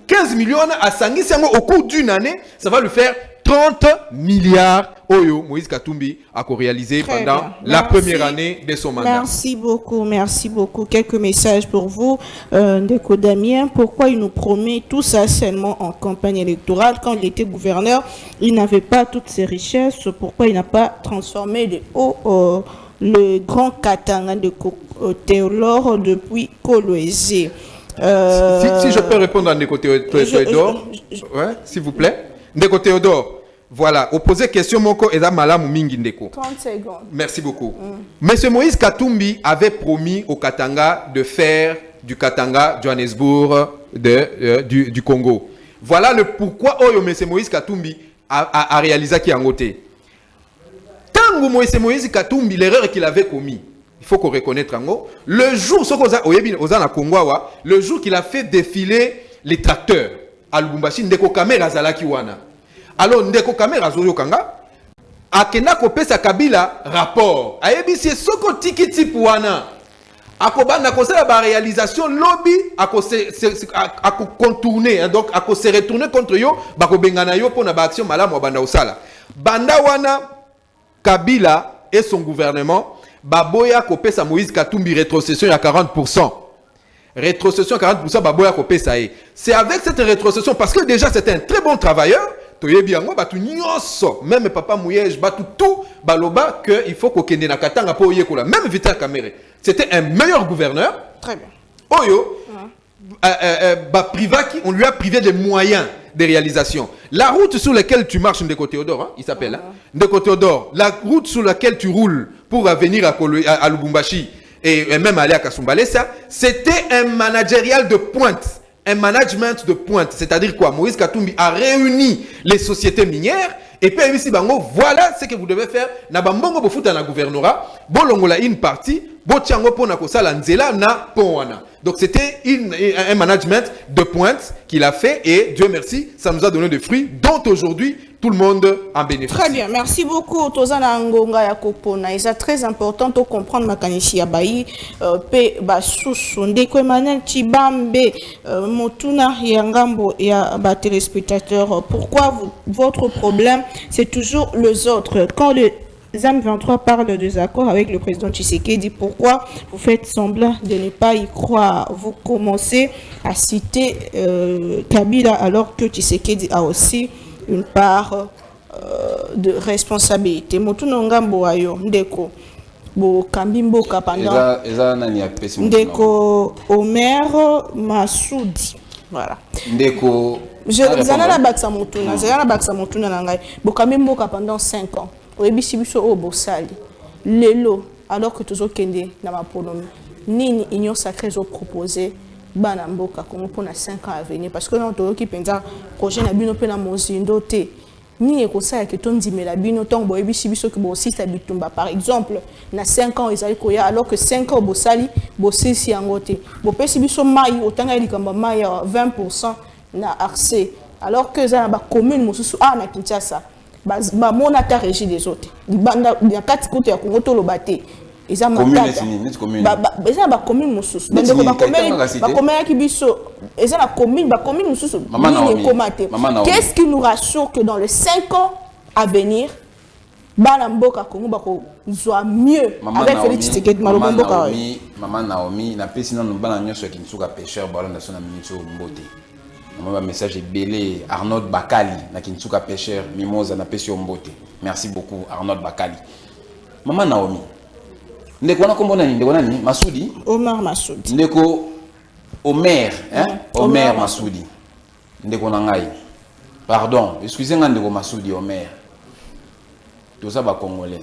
15 millions à Sangi au cours d'une année, ça va lui faire 30 milliards Oyo Moïse Katumbi a réalisé pendant la première année de son mandat. Merci beaucoup. Quelques messages pour vous, Ndeko Damien. Pourquoi il nous promet tout ça seulement en campagne électorale? Quand il était gouverneur, il n'avait pas toutes ces richesses. Pourquoi il n'a pas transformé le grand Katanga de Théodore depuis Kolwezi? Si je peux répondre à Ndeko Théodore, ouais, s'il vous plaît. Ndeko Théodore, voilà, opposer question moko eza malamu mingi ndeko. 30 secondes. Merci beaucoup. Monsieur Moïse Katumbi avait promis au Katanga de faire du Katanga Johannesburg du Congo. Voilà le pourquoi Monsieur Moïse Katumbi a réalisé qui a ngoté. Tant que Moïse Katumbi, l'erreur qu'il avait commis, il faut qu'on reconnaisse le jour, le jour qu'il a fait défiler les tracteurs à Lubumbashi, ndeko kamera zalaki wana. Alors ndeko kamera zoyo kanga akena kopesa Kabila rapport. Ayebisi soko tikiti wana. Akobana kosala ba réalisation lobby ako contourner donc ako se retourner contre yo bako bengana yo pona ba action malamu banda osala. Banda wana Kabila et son gouvernement baboya kopesa Moïse Katumbi rétrocession à 40%. Rétrocession à 40%, baboya kopesa e. C'est avec cette rétrocession parce que déjà c'était un très bon travailleur. Même papa Mouyej, tout baloba que il faut qu'on na katanga po yekola. Même Vital Kamerhe, c'était un meilleur gouverneur. Très bien. Oyo, on lui a privé des moyens de réalisation. La route sur laquelle tu marches, Ndeko Théodore, hein, il s'appelle, Ndeko Théodore, la route sur laquelle tu roules pour venir à Lubumbashi et même aller à Kasumbalesa, c'était un managérial de pointe. Un management de pointe, c'est-à-dire quoi? Moïse Katumbi a réuni les sociétés minières et puis ici bango, voilà ce que vous devez faire. Na bambongo bo futa na gouvernorat, bolongola une partie, bo tiango pona kosala nzela na powana. Donc c'était un management de pointe qu'il a fait et Dieu merci, ça nous a donné des fruits dont aujourd'hui tout le monde en bénéficie. Très bien, merci beaucoup. Tozana Ngonga ya Kopona, c'est très important de comprendre makanishi ya bayi pe basusu ndeko Emmanuel Chibambe Motuna Yangambo ya ba téléspectateurs. Pourquoi votre problème c'est toujours les autres quand le M23 parle des accords avec le président Tshisekedi. Pourquoi vous faites semblant de ne pas y croire? Vous commencez à citer Kabila alors que Tshisekedi a aussi une part de responsabilité. Motuno ngambo ayo ndeko bo kambimbo kapanda ndeko Omer Massoudi. Voilà. Ndeko Zana baksa motuna, zana baksa motuna nangai. Bo kambimbo pendant 5 ans. Oyebisi biso o bosali lelo alors que tozo kende na maponomi nini union sacrée zo proposer bana mboka comme pour na 5 ans à venir parce que non to ki penza projet na bino pe na mozindo te ni ekosala ke tondimela bino tongo boyebisi biso ke bo sita bitumba par exemple na 5 ans ezali koya alors que 5 ans bosali bosisi yango te bo pesi biso mai otanga likamba mai ya 20% na accès alors que za ba commune mosusu na Kinshasa ba mona ta régie des autres libanda ya kati kote ya Kongo to lobate eza matata eza ba commune mususu bande ko ba commune ki biso eza na commune ba commune mususu ni komate. Qu'est-ce qui nous rassure que dans les 5 ans à venir bana mboka Kongo ba ko zwa mieux avec Félix Tshisekedi maloba mboka Maman Naomi na pesi nanu bana nyonso ki nsuka pêcheur bala na sona minitso mbote. Un message belé Arnaud Bakali na Kinsuka pêcheur mimosa na pesi mbote. Merci beaucoup Arnaud Bakali. Maman Naomi. Ndeko na kombo nani ndeko nani Massoudi? Omar Massoudi. Ndeko Omer, hein? Omer Massoudi. Ndeko na ngai. Pardon, excusez-moi ndeko Massoudi Omer. Tout ça ba congolais.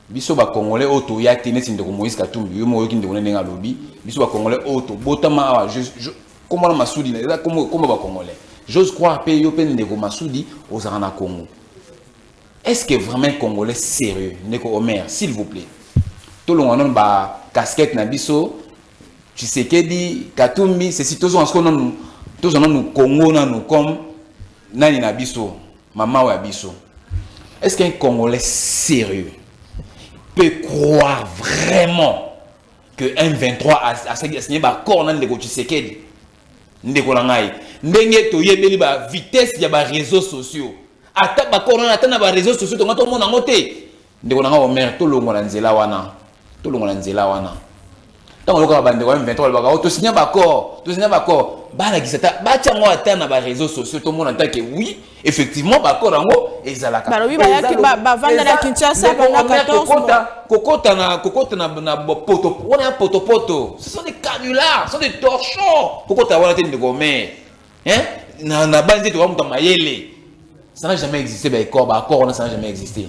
Biso ba congolais auto ya tenesi ndeko Moïse Katumbi yo moyo ki ndeko nenga lobi. Biso ba congolais auto botama comment Massoudi comment va congolais j'ose croire que yo pen ndeko Massoudi aux Arana Congo. Est-ce que vraiment congolais sérieux ndeko Omer s'il vous plaît tout le monde ba casquette na biso Tshisekedi Katumbi c'est si tous en ce qu'on nous Congo na nous comme nani na biso maman wa biso. Est-ce qu'un congolais sérieux peut croire vraiment que M23 a signé ba accord na ndeko Tshisekedi ndeko na ngai ndenge to yebeli ba vitesse ya ba réseaux sociaux ata ba corona ata na ba réseaux sociaux to ngato mona ngote ndeko na ngai Omer to longo na nzela wana tant loka ba ndeko M23 ba ko to signer ba accord bana kisata ba tiango ata na ba réseaux sociaux to mona tant que oui effectivement ba accord ngo ezalaka ba lobi ba yaki ba vanda na Kinshasa pendant 14 mois kokota na poto wana poto ce sont des canulars, ce sont des torchons kokota wana te ndeko Omer hein na banzi to wa muta mayele ça n'a jamais existé, accord, ça n'a jamais existé.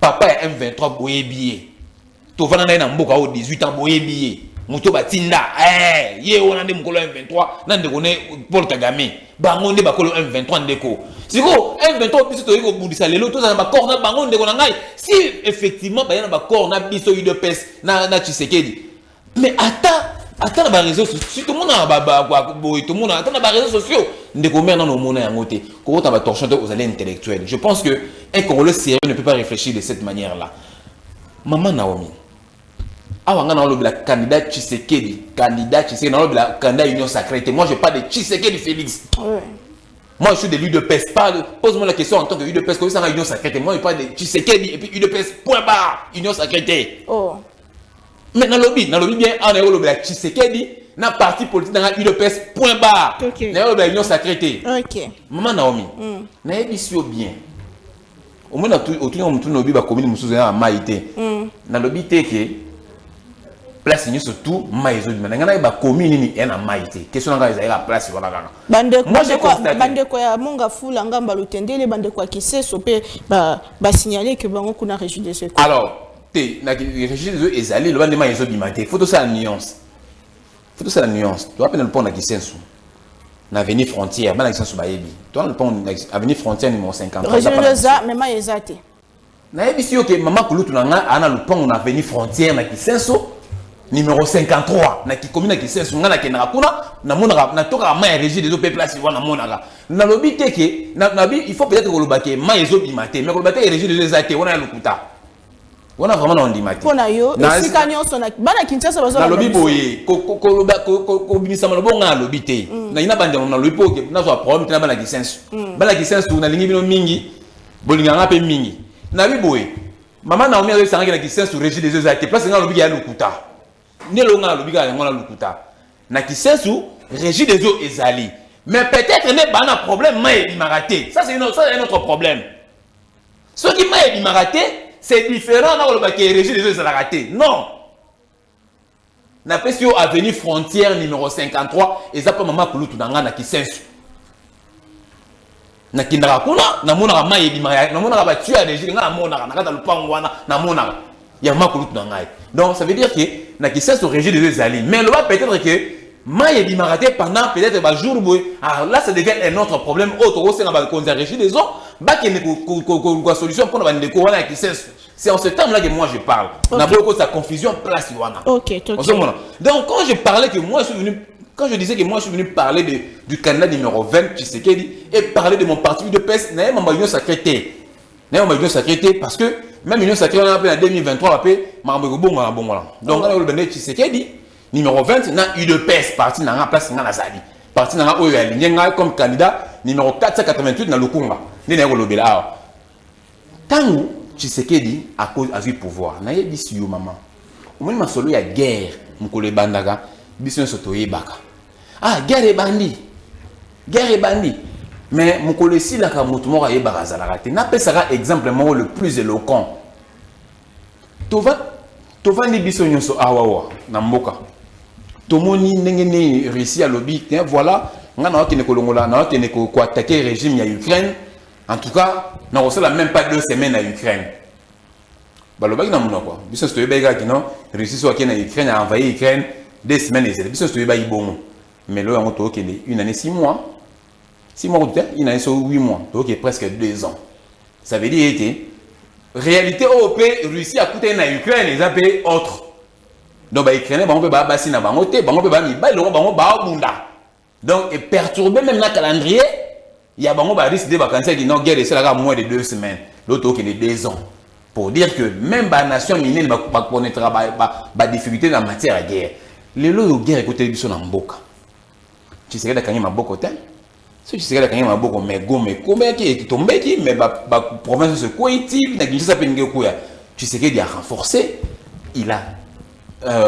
Papa est M23 boye billet. Tu vas dans Mboka au 18 ans boye billet. Muto batinda, ye on a des mukolo M23, nan de connaît Paul Kagame. Bango de bakolo M23 ndeko. Siko M23 biso to yiko budisa lelo to za bakor na bango ndeko na ngai. Si effectivement ba yana bakor na biso UDPS na Tshisekedi. Mais attends na ba réseaux sociaux, si tout le monde a tout le monde attend na ba réseaux sociaux ndeko mer na no mona yango te. Ko ta ba torchon aux allées intellectuelles. Je pense que un Congolais sérieux ne peut pas réfléchir de cette manière-là. Maman Naomi on a le candidat Tshisekedi, candidat Union Sacrée. Moi, je parle de Tshisekedi Félix. Oui. Moi, je suis de l'UDPS. Pose-moi la question en tant que UDPS. Comment ça va Union Sacrée? Moi, je parle de Tshisekedi et puis UDPS, point barre, Union Sacrée. Oh. Mais dans le lobby bien, on a le Tshisekedi, dans parti politique, dans l'UDPS, point barre. Ok. Dans le Union Sacrée. Ok. Maman Naomi, n'a pas bien. Au moins, autour de notre lobby, la commune, nous sommes maïté. Dans le lobby, place ni surtout maïzo maintenant ba commune ni ena maïté question nga za la place voilà bande ko ya monga fula ngamba lutendele bande ko kiseso pe ba signaler que bango kuna régie de secours alors na régie de ezali le bande maïzo bimate faut tout ça la nuance tu appelles le pont na kisensu na avenue frontière bana kisensu bayebi toi le pont avenue frontière numéro 53 régie de za même ezate na yebi si OK maman kulutu na nga ana le pont na avenue frontière na kisensu numéro 53 na ki commune ki sensu ngana ke na kuna na mona na toka ma régie des autres places wana mona na lobi teke na bi il faut peut-être que le baké ma ezo bimate mais le baké régie des autres wana lukuta wana vraiment on dimate pona yo esika nyonso na bana Kinshasa bazo na lobi boye ko binisa malobo nga lobi te na ina bande na lobi poke na so problème na bana ki sensu na lingi bino mingi bolinga nga pe mingi na bi boye mama na omi azosanga na ki sensu régie des autres place nga lobi ya lukuta Nelonga lobika ngona lukuta na kisensu régie des eaux ezali mais peut-être ne pas un problème mais il m'a raté ça c'est un autre problème ce qui m'a raté c'est différent dans le baquet régie des eaux ça l'a raté non na pesio avenue frontière numéro 53 et ça pas maman kulutu nanga na kisensu na kindaka kuna na mona ma yebi na mona ba tu a régie nga mona na kata lupango wana na mona ya maman kulutu nanga donc ça veut dire que na qui cesse au régime des alliés mais le va peut-être que maille est maraté pendant peut-être un jour alors là ça devient un autre problème autre au sein de la régime des autres bah qui n'est qu'une solution pour la déco voilà qui cesse c'est en ce terme là que moi je parle on a beaucoup sa confusion place wana ok donc quand je parlais que moi je suis venu quand je disais que moi je suis venu parler du candidat numéro 20 Tshisekedi et parler de mon parti de PES n'a pas Union Sacrée parce que même Union Sacrée, on a appelé en 2023, appelé Marabego Bongo. Donc, on a eu le Tshisekedi, numéro 20, na UDPS, parti dans la place dans la Zali. Parti dans la OEL, il y a comme candidat numéro 488 dans le Congo. Il y a le Béla. Tant Tshisekedi a cause du pouvoir, na yebi si yo maman. Au moins, solo il y a guerre, mukole bandaga, biso soto yebaka. Ah, guerre et bandit. Mais mon collègue si la kamutumo a yebaka zalakate n'a pas ça exemple le plus éloquent tova ni biso nyonso awawa na mboka tomoni ndenge réussi à lobby voilà ngana wakene kolongola na wakene ko attaquer régime ya Ukraine en tout cas na osala même pas 2 semaines à Ukraine balobaki na mona quoi biso to yebaka kino réussi so wakene na Ukraine a envahi Ukraine 2 semaines et biso to yebaki bongo mais là on to okene une année 6 mois 6 mois, il y a 8 mois, donc presque 2 ans. Ça veut dire que réalité OP Russie a coûté en Ukraine, les a payé autres. Donc, les Ukrainiens, on peut pas passer dans la montée, on peut pas donc, et perturber même le calendrier, il y a un risque de vacances qui n'ont guère c'est moins de 2 semaines, l'autre qui est 2 ans. Pour dire que même la nation minière ne va pas connaître la difficulté en matière de guerre. Les lois de guerre écoutez, ils sont en boca. Tu sais que ma boca si tu sais que quand beaucoup mais combien qui est tombé qui mais province de Kouiti na Kinshasa penge kuya tu sais qu'il a renforcé il a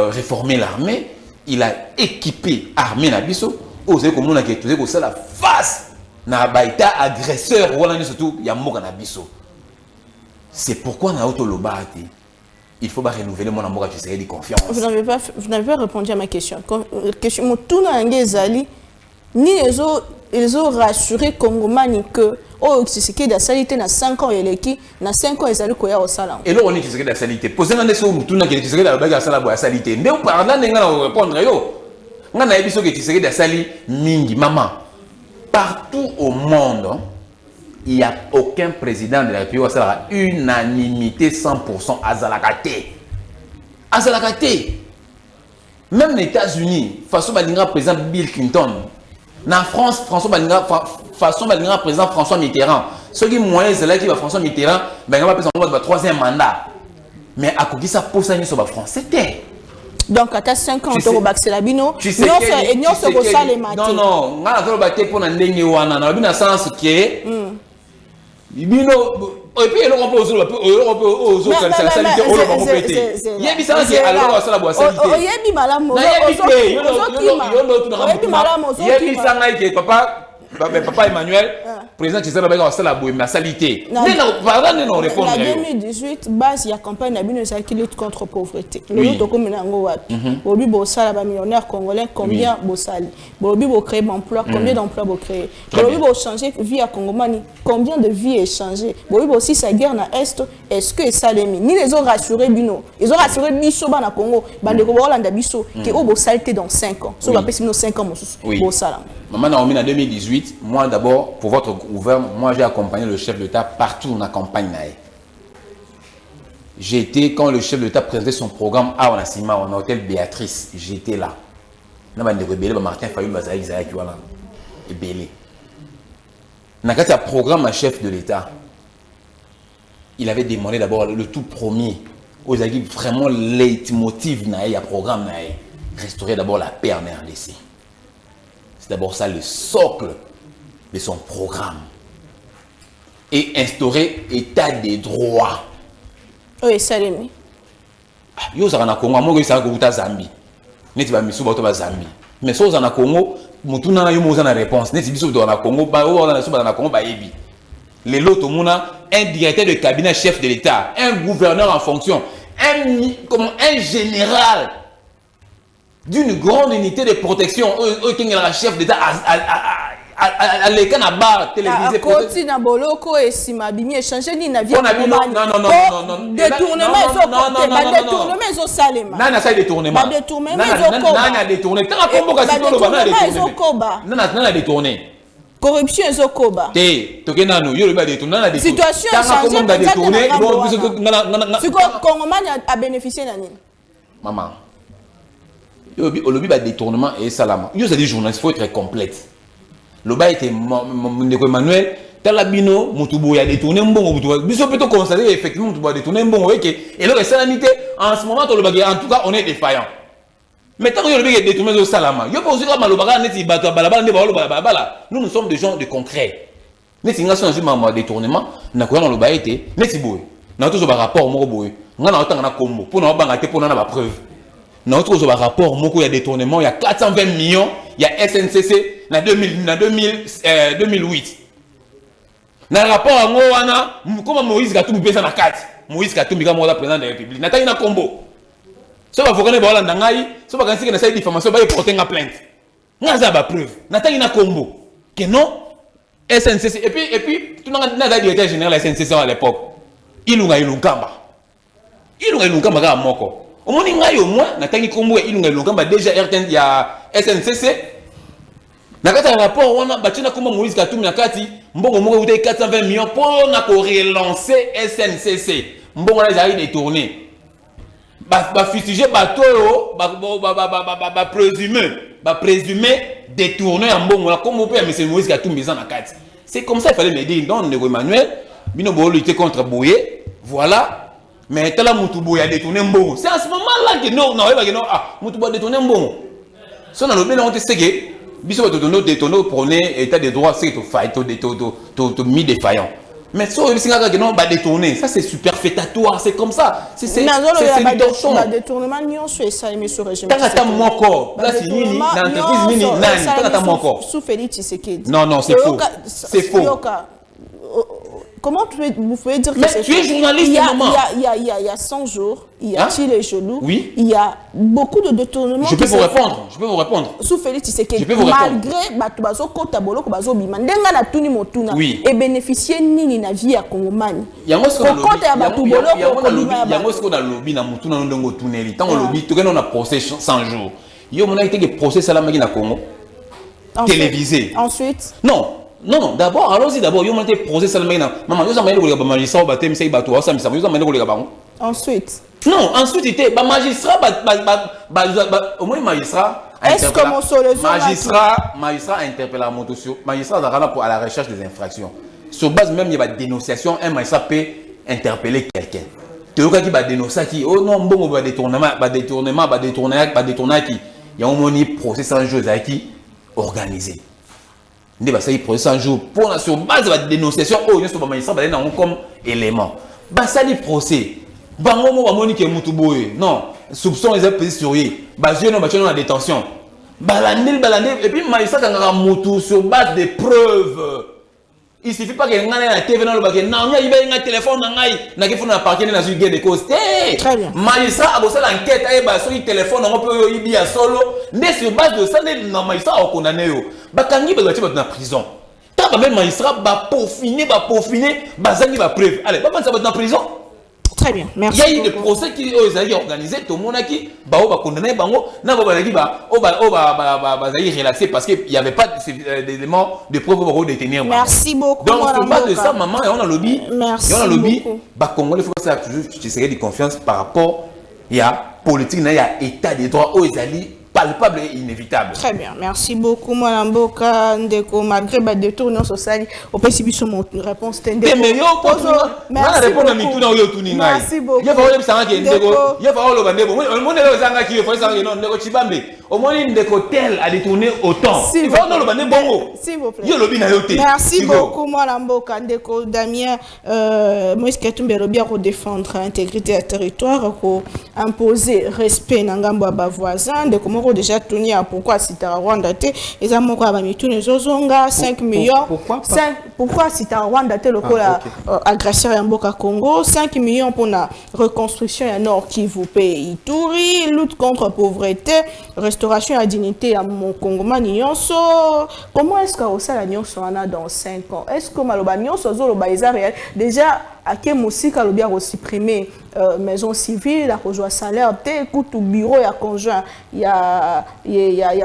réformé l'armée il a équipé armée na biso osé comme on a que tu sais la face na baïta agresseur wala surtout ya moka na biso c'est pourquoi na auto lobate il faut pas renouveler mon amour tu sais de confiance vous n'avez pas répondu à ma question question tout na ngezali ils ont rassuré Congomani que oh Tshisekedi a salité na 5 ans eleki na 5 ans ezali koya au salam. Et là on est Tshisekedi a salité. Posez nga ndeso mutuna ke Tshisekedi a baga sala boya salité. Nde parla nga na répondre yo. Nga na yebiso ke Tshisekedi a sali mingi maman. Partout au monde, il n'y a aucun président de la République qui a unanimité 100% à Zalakate. À Zalakate. Même les États-Unis, façon Balinga président Bill Clinton. En France, façon Balinga président François Mitterrand. Ceux qui moyens c'est là qui va François Mitterrand, ben on va passer en troisième mandat. Mais à côté ça pour ça sur la France, c'était. Donc à 5 ans au Baxelabino, tu sais que non se ça les matins. Non, on a battu pour n'enleigner wana, on a bien sens que Bino et puis on peut aux autres ça salité on va compléter. Il y a bien ça c'est alors ça la boîte salité. Il y a bien madame Mozo. Il y a bien ça que papa Emmanuel président Tshisekedi ba ka la boîte salité. Non pardon non répondre. En 2018 base ya campagne na bino ça qui lutte contre pauvreté. Le to comme nango wapi. Bobi bo sala ba millionnaire congolais combien bo sali. Bobi bo créer emploi combien d'emplois bo créer. Bobi bo changer vie à Congomani combien de vie est changé. Bobi bo si sa guerre na est-ce que ça les mis ni les ont rassuré bino. Ils ont rassuré biso ba na Congo bande ko Holanda biso que o bo salité dans 5 ans. So ba pesi no 5 ans bo sala. Maman Naomi en 2018, moi d'abord pour votre gouvernement, moi j'ai accompagné le chef de l'État partout dans la campagne. J'étais quand le chef de l'État présentait son programme à Onasima, en hôtel Béatrice, j'étais là. Là, je rebelle, Martin Fayou, Bazaï, Zaya, qui voilà, et Bélé. Dans le programme à chef de l'État, il avait demandé d'abord le tout premier, aux aguilles vraiment leitmotiv à programme, restaurer d'abord la paix en RDC. C'est d'abord ça le socle de son programme. Et instaurer état des droits. Oui, ça l'est mis. Yo zana Congo, moi je sais que Zambie. Neti ba misu ba to ba Zambie. Mais so zana Congo, mutuna na yo mo zana réponse. Neti biso do na Congo, ba o na so ba na Congo ba yebi. Les loto muna un directeur de cabinet chef de l'État, un gouverneur en fonction, un général d'une grande unité de protection, qui est le chef d'État à l'écran à bar télévisé. Côté na boloko et si ma bimi échanger ni na vie. Non. Détournement ils ont salema. Nana ça détournement. Détournement ils ont Nana détourné. Tant qu'on peut casser le bana détourné. Nana détourné. Corruption ils ont koba. Té, toke nanu yo le ba détourné nana détourné. Situation a changé. Si Congomani a bénéficié nani. Maman. Le but de détournement et salama. Yo c'est des journalistes, il faut être complète. Le bas était Emmanuel, Talabino, Moutoubo a détourné un bon. Biso peut constater effectivement Moutoubo a détourné un bon. Et le salamité, en ce moment, en tout cas, on est défaillant. Mais tant que le bas est détourné au salama, yo pense que Malobaga n'est pas balabala. Nous sommes des gens de concret. Nous sommes un détournement, nous avons le bas été, nous avons un rapport, nous avons un combo pour nous avoir une preuve. Notre rapport, il y a détournement, il y a 420 millions, il y a SNCC en 2008. Dans le rapport, comment Moïse Gatou pèse dans la carte. Moïse Gatou est le président de la République. Il y a un combo. Si vous avez un nangai, si vous avez une diffamation, vous allez porter une plainte. Vous avez une preuve. Il y a un combo. Que non, SNCC. Et puis, tout le monde a dit directeur général de la SNCC à l'époque. Il y a un kamba. Il y a un kamba à Moko. Au moins, il y a un déjà RTN, il y a SNCC. Dans le rapport, on a battu Moïse Katum, il y a 420 millions pour relancer SNCC. On a détourné. Fustiger bateau, présumé détourné en bon. Comme on peut, M. Moïse Katum, c'est comme ça qu'il fallait me dire. Donc, Emmanuel, Bino lutter contre Bouyé. Voilà. Mais tel Moutoubo a détourné un bon. C'est à ce moment-là que non, Moutoubo a détourné un bon. Si on a le bien, on sait que Bissot a détourné pour l'état des droits, c'est que mis défaillant. Mais si on a détourné, ça c'est superfétatoire, c'est comme ça. C'est une torsion. Le détournement, non, c'est ça, mais sur le régime. Tant que mon corps, là c'est Nini, l'entreprise Nini, tant que mon corps. Sous Félix Tshisekedi. Non, c'est faux. C'est faux. Comment vous pouvez dire que mais c'est tu es journaliste, maman. Il y a 100 jours, il y a les genoux. Oui. Il y a beaucoup de détournements. Je peux vous répondre. Je peux vous répondre. Sous Félix Tshisekedi, Je peux vous répondre. malgré Batubazo Kotabolo Kobazo Bima, ndenga na tuni motuna Oui. et bénéficier nini na vie ya Kongomani. Yango ce qu'on a lobby. Yango ce qu'on a lobby na motuna ndongo tuneli. Tant on lobby, tout on a procès 100 jours. Yo mona été que procès salamaki na Congo. Télévisé. Ensuite. Non, d'abord, allons-y d'abord. Yo mona été procès salamaki na. Maman, yo zamani ko ba magistrat ba tem sei ba to ça, yo zamani ko ba. Ensuite. Non, ensuite était ba magistrat au moins magistrat. Est-ce que mon magistrat interpelle la moto sur magistrat à la recherche des infractions. Sur base même il y a des dénonciations, un magistrat peut interpeller quelqu'un. Tu vois qui va dénoncer qui oh non bon va détournement qui il y a un moni procès sans jeu qui organisé. Ne va ça procès sans jeu pour sur base de la dénonciation oh il y a un magistrat va donner comme élément. Ba ça les procès bango mo ba moni ke mutu boye non soupçon les a pesé sur lui basé non bâtiment en détention balandel et puis magistrat kanga mutu sur base de preuves. Il suffit pas que ngana na TV na lobake na nya ibe nga téléphone na ngai na ke fona parquet na su de cause très bien magistrat abosa l'enquête ay ba sur téléphone ngo pe yo ibi ya solo ndé sur base de ça na magistrat o condamné yo bakangi ba lati ba na prison ta ba même magistrat ba peaufiner bazangi ba preuve allez ba pensa ba na prison. Très bien, merci. Il y a eu des procès qui ont organisé, tout le monde a qui va condamner, relaxé parce qu'il n'y avait pas d'éléments de preuve pour détenir. Merci beaucoup. Donc, sur base de ça, maman, on a lobby. Merci. On a lobby. Congolais, il faut que ça tu serais de confiance par rapport il y a politique, il y a état des droits aux alliés. Palpable et inévitable. Très bien, merci beaucoup, Mme Mboka Ndeko. Malgré le détournement social, au principe, mon réponse est Ndeko. Merci beaucoup. Il y a pas de sang qui est Ndeko. Il y a pas de Ndeko. Le monde est là qui est fait Ndeko Chibambe. Au moins Ndeko tel a détourné autant. Il faut dans le bandé bongo. S'il vous plaît. Merci beaucoup, Mme Mboka Ndeko. Damien, Moïse Katumbi Robia pour défendre l'intégrité du territoire, pour imposer respect dans les voisins, de comment déjà tenu à pourquoi Sitara Rwanda te et amoko ba mitune zozonga 5 millions pourquoi Sitara Rwanda te lokola agresseur ya mboka Congo 5 millions pour la reconstruction ya Nord Kivu pe Ituri lutte contre pauvreté restauration à dignité ya mon Congomani nyonso. Comment est-ce que ça la nyonso ana dans 5 ans est-ce que maloba nyonso zo loba eza réel déjà à quel musika lobia ko supprimer maison civile la rejoindre salaire te kutu bureau ya conjoint ya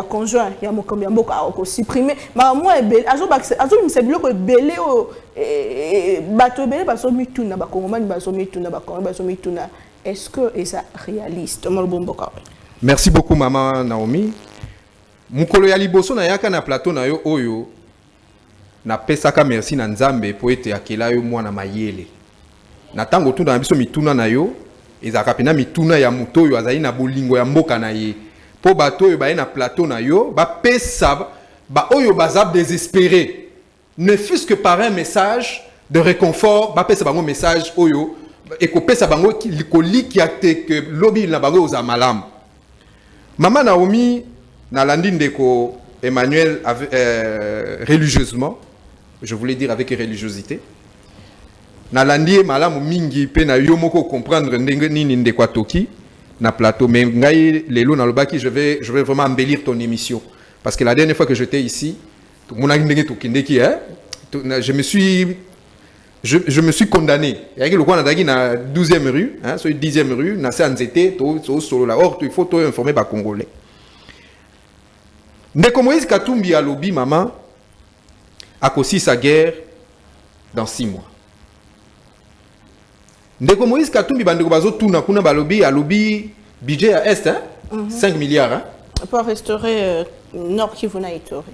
conjoint ya mokambi ya mboka ko supprimer ma moi azo misa biloko ebele o bato ebele bazo mituna ba kongomani bazo mituna ba kongomani bazo mituna est-ce que c'est réaliste molbomboka. Merci beaucoup maman Naomi. Mukolo ya liboso na yaka na plateau na yo oyo na pesaka merci na Nzambe po ete akela yo mwana mayele. Na tango tuna na biso mituna na yo ezaka pena mituna ya moto oyo azali na bolingo ya mboka na ye po bato oyo baye na plateau na yo ba pesa ba oyo bazab désespéré ne fût-ce que par un message de réconfort ba pesa bango message oyo et ko pesa bango likoliki akte que lobby na bango za malam. Maman Naomi na landi ndeko Emmanuel religieusement, je voulais dire avec religiosité. Na landi malamu mingi pe na yo moko comprendre ndenge nini ndeko atoki na plateau mais ngai lelo na lobaki je vais vraiment embellir ton émission parce que la dernière fois que j'étais ici mon ndenge tokindeki je me suis condamné. Il y a quelqu'un qui na 12e rue, hein, sur 10e rue, na Sanzete, to solo la. Or il faut to informer ba Congolais. Ndeko Moïse Katumbi a lobby maman a kosi sa guerre dans 6 mois. Ndeko Moïse Katumbi bandeko bazo tuna kuna ba lobby a lobby budget à est hein, 5 milliards hein. Pour restaurer Nord Kivu na Ituri.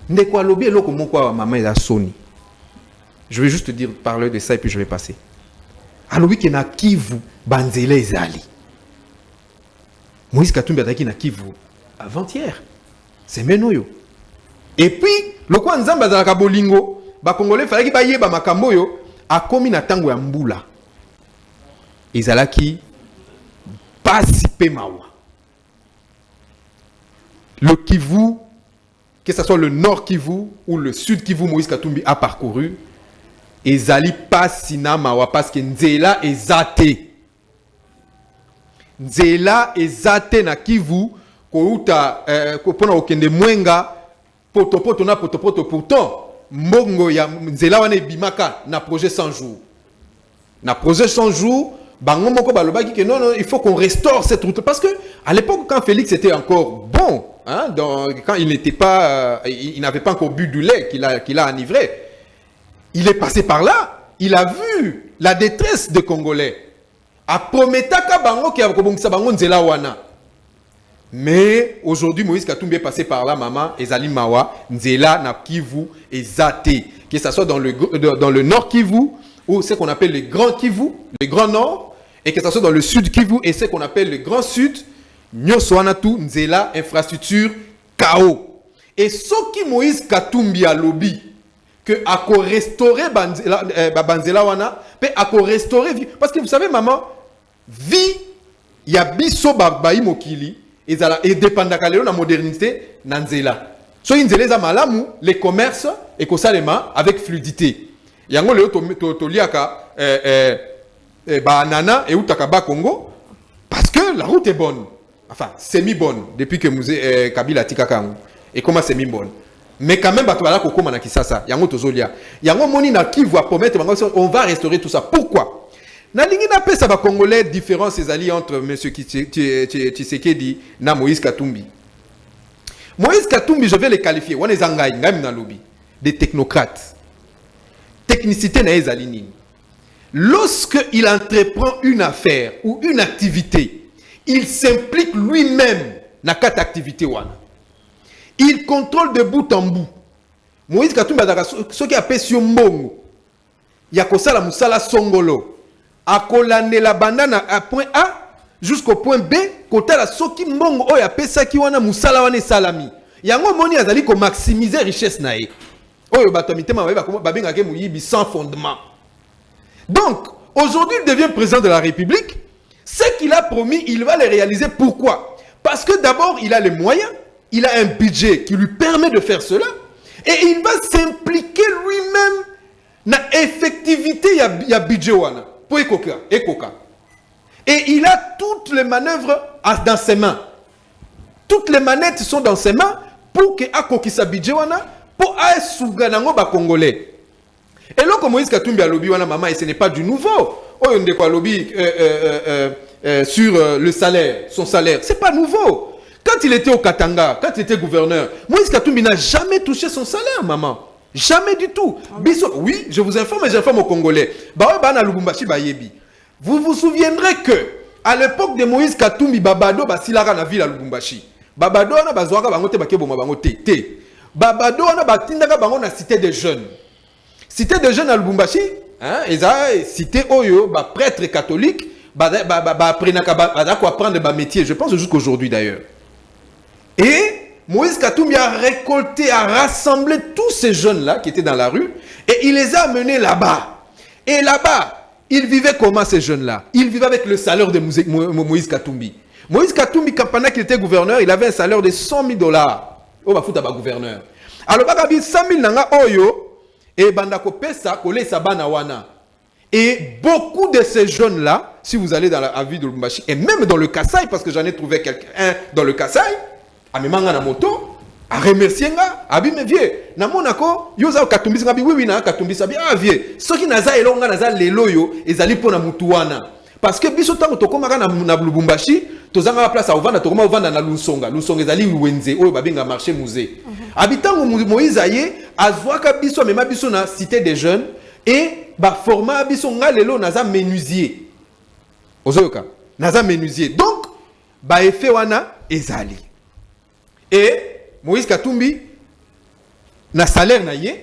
Ndeko a lobby eloko moko maman eza Sony. Je vais juste te dire, parler de ça et puis je vais passer. Alors oui, qu'il y a Kivu, Banzele Ezali. Moïse Katumbi a na Kivu avant-hier. C'est Menoyo. Et puis, le quoi Nzamba za Kabolingo, ba Congolais fallait qu'il baye ba makambo yo, a commis na tango ya mbula. Ezalaki pasipe mawa. Le Kivu, que ce soit le Nord Kivu ou le Sud Kivu, Moïse Katumbi a parcouru. ezali pasi na mawa parce que nzela ezate. Nzela ezate na Kivu kouta pona okende mwenga potopoto na potopoto pourtant mbongo ya nzela wana ebimaka na projet 100 jours. Na projet 100 jours, bango moko balobaki que non, il faut qu'on restaure cette route parce que à l'époque quand Félix était encore bon, hein, quand il n'était pas il n'avait pas encore bu du lait qu'il a enivré. Il est passé par là, il a vu la détresse des Congolais. A prometaka bango ki akobongisa bango nzela wana. Mais aujourd'hui Moïse Katumbi est passé par là, maman, ezali mawa nzela na Kivu ezate, que ça soit dans le nord Kivu ou ce qu'on appelle le grand Kivu, le grand nord, et que ça soit dans le sud Kivu et ce qu'on appelle le grand sud, nyonso wana tu nzela infrastructure KO. Et ce qui Moïse Katumbi a lobby que ako restaurer banzela wana, pe ako restaurer vie, parce que vous savez maman, vie ya biso bayi mokili ezala et dépendaka lelo na modernité na nzela. So nzela za malamu, les commerces et kosalema avec fluidité. Yango leo to liaka banana et utaka ba Congo parce que la route est bonne. Enfin, semi-bonne depuis que Kabila tikakango. Et comment semi-bonne? Mais quand même bato bala kokoma na Kisasa, yango tozolia. Yango moni na Kivu a promettre on va restaurer tout ça. Pourquoi? Na lingi na pesa ba Congolais différence ezali entre monsieur Tshisekedi na Moïse Katumbi. Moïse Katumbi, je vais les qualifier, wana ezangai ngami na lobby, des technocrates. Technicité na ezali nini. Lorsque il entreprend une affaire ou une activité, il s'implique lui-même dans cette activité wana. Il contrôle de bout en bout. Moïse Katumbi a ce qui appelle sur mbongo. Il y a kosala musala songolo. Akolane la banane à point A jusqu'au point B. Côté la soki mbongo o ya pesa ki wana musala wana salami. Yango moni azali ko maximiser richesse nae. Oyo batamite ma ba benga ke muyibi sans fondement. Donc, aujourd'hui, il devient président de la République. Ce qu'il a promis, il va le réaliser. Pourquoi? Parce que d'abord, il a les moyens, il a un budget qui lui permet de faire cela, et il va s'impliquer lui-même dans l'effectivité il y a budget wana pour ekoka. Et il a toutes les manœuvres dans ses mains. Toutes les manettes sont dans ses mains pour que akokisa budget wana pour aesuganango ba Congolais. Et là, comme Moïse Katumbi a lobby wana maman, et ce n'est pas du nouveau. Oh, on a lobby sur le salaire, son salaire. C'est pas nouveau. Quand il était au Katanga, quand il était gouverneur, Moïse Katumbi n'a jamais touché son salaire, maman. Jamais du tout. Biso, oui, je vous informe et j'informe aux Congolais. Vous vous souviendrez que à l'époque de Moïse Katumbi, Babado basilara na ville à Lubumbashi. Babado na bazwaka bango te bakeboma bango te. Babado na batindaka bango na cité des jeunes. Cité des jeunes à Lubumbashi, hein, cité Oyo, prêtre catholique, apprendre des métiers, je pense jusqu'aujourd'hui d'ailleurs. Et Moïse Katumbi a récolté, a rassemblé tous ces jeunes-là qui étaient dans la rue, et il les a amenés là-bas. Et là-bas, ils vivaient comment ces jeunes-là? Ils vivaient avec le salaire de Moïse Katumbi. Moïse Katumbi, pendant qu'il était gouverneur, il avait un salaire de $100,000. Oh, bah, fouta, gouverneur. Alors, bah, 100,000 nanga Oyo, et bandako pesa kole sabana wana. Et beaucoup de ces jeunes-là, si vous allez dans la ville de Lubumbashi, et même dans le Kasaï, parce que j'en ai trouvé quelqu'un dans le Kasaï, à memanga na moto, à remercier nga, à bime vieux, na monako, yoza Katumbi ngabi oui na Katumbi sabi ah vieux. Ce qui naza elonga naza lelo yo, ezali pona mutu wana. Parce que biso tango tokomaka na Lubumbashi, tozanga la place à ovanda, tokoma ovanda na Lusonga. Lusonga ezali wenze, oyo babenga marché musée. Habitant Moïse aye, azwaka biso mema biso na cité des jeunes et ba format biso nga lelo naza menuisier. Ozoyoka, naza menuisier. Donc ba effet wana ezali. Et Moïse Katumbi na salaire na ye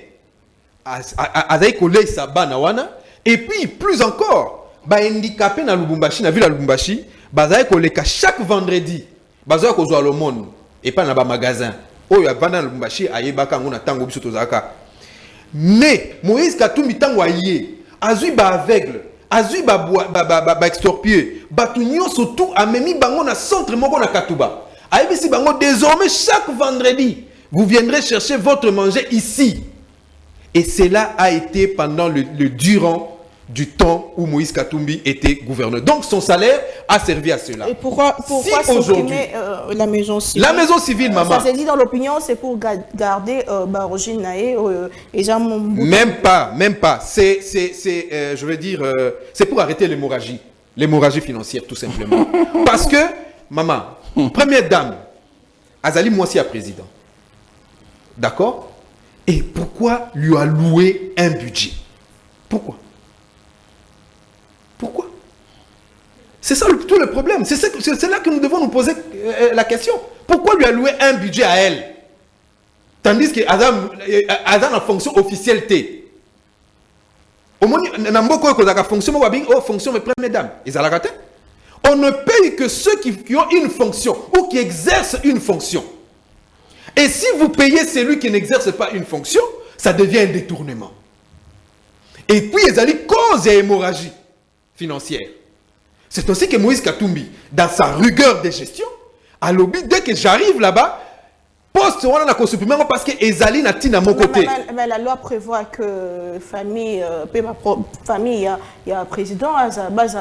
azai kolei sabana wana et puis plus encore ba handicapé na Lubumbashi na ville ya Lubumbashi bazai koleka chaque vendredi bazai kozwa le monde et pas na ba magasin. Oyo avanda na Lubumbashi ayebaka ngo na tango biso tozaka. Mais Moïse Katumbi tango aye azui ba aveugle, azui ba extorpieux, batu nyonso tout amemi bango na centre moko na Katuba. Ayebisi bango désormais chaque vendredi vous viendrez chercher votre manger ici. Et cela a été pendant le durant du temps où Moïse Katumbi était gouverneur. Donc son salaire a servi à cela. Et pourquoi supprimer la maison civile? La maison civile, maman. Ça s'est dit dans l'opinion, c'est pour garder Barogine Naé et Jean Mombou. Même pas. C'est je veux dire, c'est pour arrêter l'hémorragie financière, tout simplement. Parce que, maman, première dame, Azali Moussi a président. D'accord? Et pourquoi lui allouer un budget? Pourquoi? C'est ça tout le problème. C'est là que nous devons nous poser la question. Pourquoi lui allouer un budget à elle? Tandis que Azan a fonction officielle T. Au moins, fonction de première dame. On ne paye que ceux qui ont une fonction ou qui exercent une fonction. Et si vous payez celui qui n'exerce pas une fonction, ça devient un détournement. Et puis, ils ont cause et hémorragie financière. C'est aussi que Moïse Katumbi, dans sa rigueur de gestion, a lobby, dès que j'arrive là-bas, poste on a supprimer parce que Ezali n'a pas à mon côté. Mais la loi prévoit que famille, il y a un président à la base.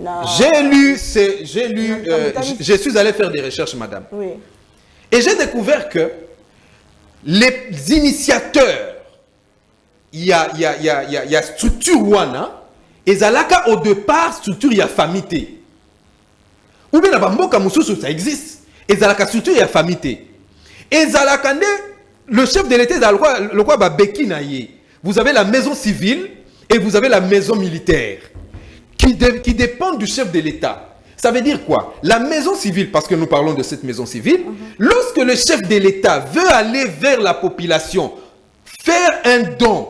Je suis allé faire des recherches, madame. Oui. Et j'ai découvert que les initiateurs, il y a structure Wana, et Zalaka au départ, structure, il y a famille. Ou bien la Bamboka Moussoussou, ça existe. Et Zalaka structure, il y a famille. Et Zalaka, le chef de l'État, le roi Babeki Naye, vous avez la maison civile et vous avez la maison militaire qui dépendent du chef de l'État. Ça veut dire quoi? La maison civile, parce que nous parlons de cette maison civile, lorsque le chef de l'État veut aller vers la population, faire un don,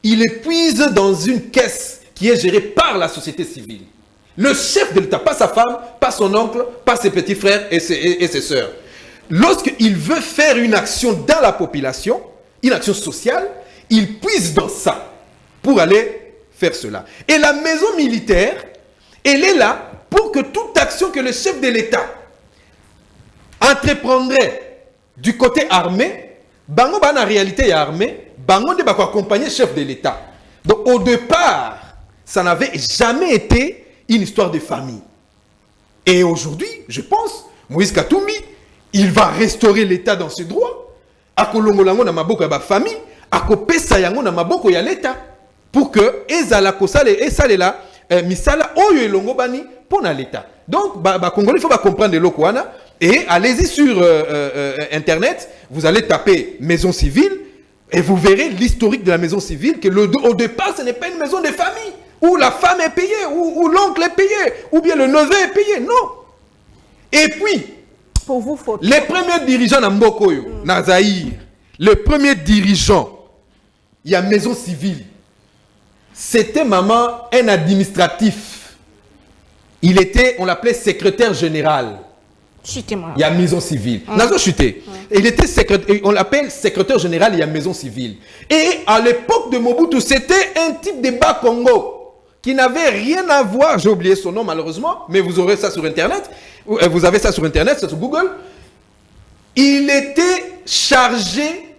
il épuise dans une caisse qui est gérée par la société civile. Le chef de l'État, pas sa femme, pas son oncle, pas ses petits frères et ses sœurs. Lorsqu'il veut faire une action dans la population, une action sociale, il puise dans ça pour aller faire cela. Et la maison militaire, elle est là pour que toute action que le chef de l'État entreprendrait du côté armé, bango ba na réalité ya armé, bango de ba accompagner le chef de l'État. Donc au départ, ça n'avait jamais été une histoire de famille. Et aujourd'hui, je pense, Moïse Katumbi, il va restaurer l'État dans ses droits. Akolongolango na maboko ya ba famille, akopesa yango na maboko ya l'État pour que ezala kosale esalela misala oyo elongo bani pour l'État. Donc Congolais, il faut comprendre le Kouana et allez-y sur internet, vous allez taper maison civile et vous verrez l'historique de la maison civile que au départ ce n'est pas une maison de famille où la femme est payée ou l'oncle est payé ou bien le neveu est payé, non. Et puis pour vous, les premiers dirigeants dans Mbokoyo, Nazaïr, le premier dirigeant, il y a maison civile. C'était maman un administratif. Il était, on l'appelait secrétaire général. Il y a maison civile. Il était secrétaire, on l'appelle secrétaire général, il y a maison civile. Et à l'époque de Mobutu, c'était un type de Bas-Congo qui n'avait rien à voir, j'ai oublié son nom malheureusement, mais vous aurez ça sur Internet. Vous avez ça sur Internet, ça sur Google. Il était chargé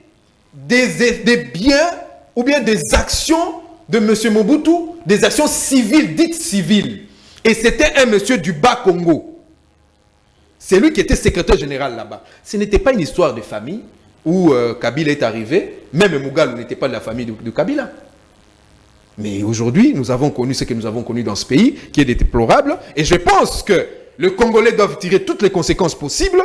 des biens ou bien des actions de M. Mobutu, des actions civiles, dites civiles. Et c'était un monsieur du Bas-Congo. C'est lui qui était secrétaire général là-bas. Ce n'était pas une histoire de famille où Kabila est arrivé. Même Mugalu n'était pas de la famille de Kabila. Mais aujourd'hui, nous avons connu ce que nous avons connu dans ce pays, qui est déplorable. Et je pense que les Congolais doivent tirer toutes les conséquences possibles.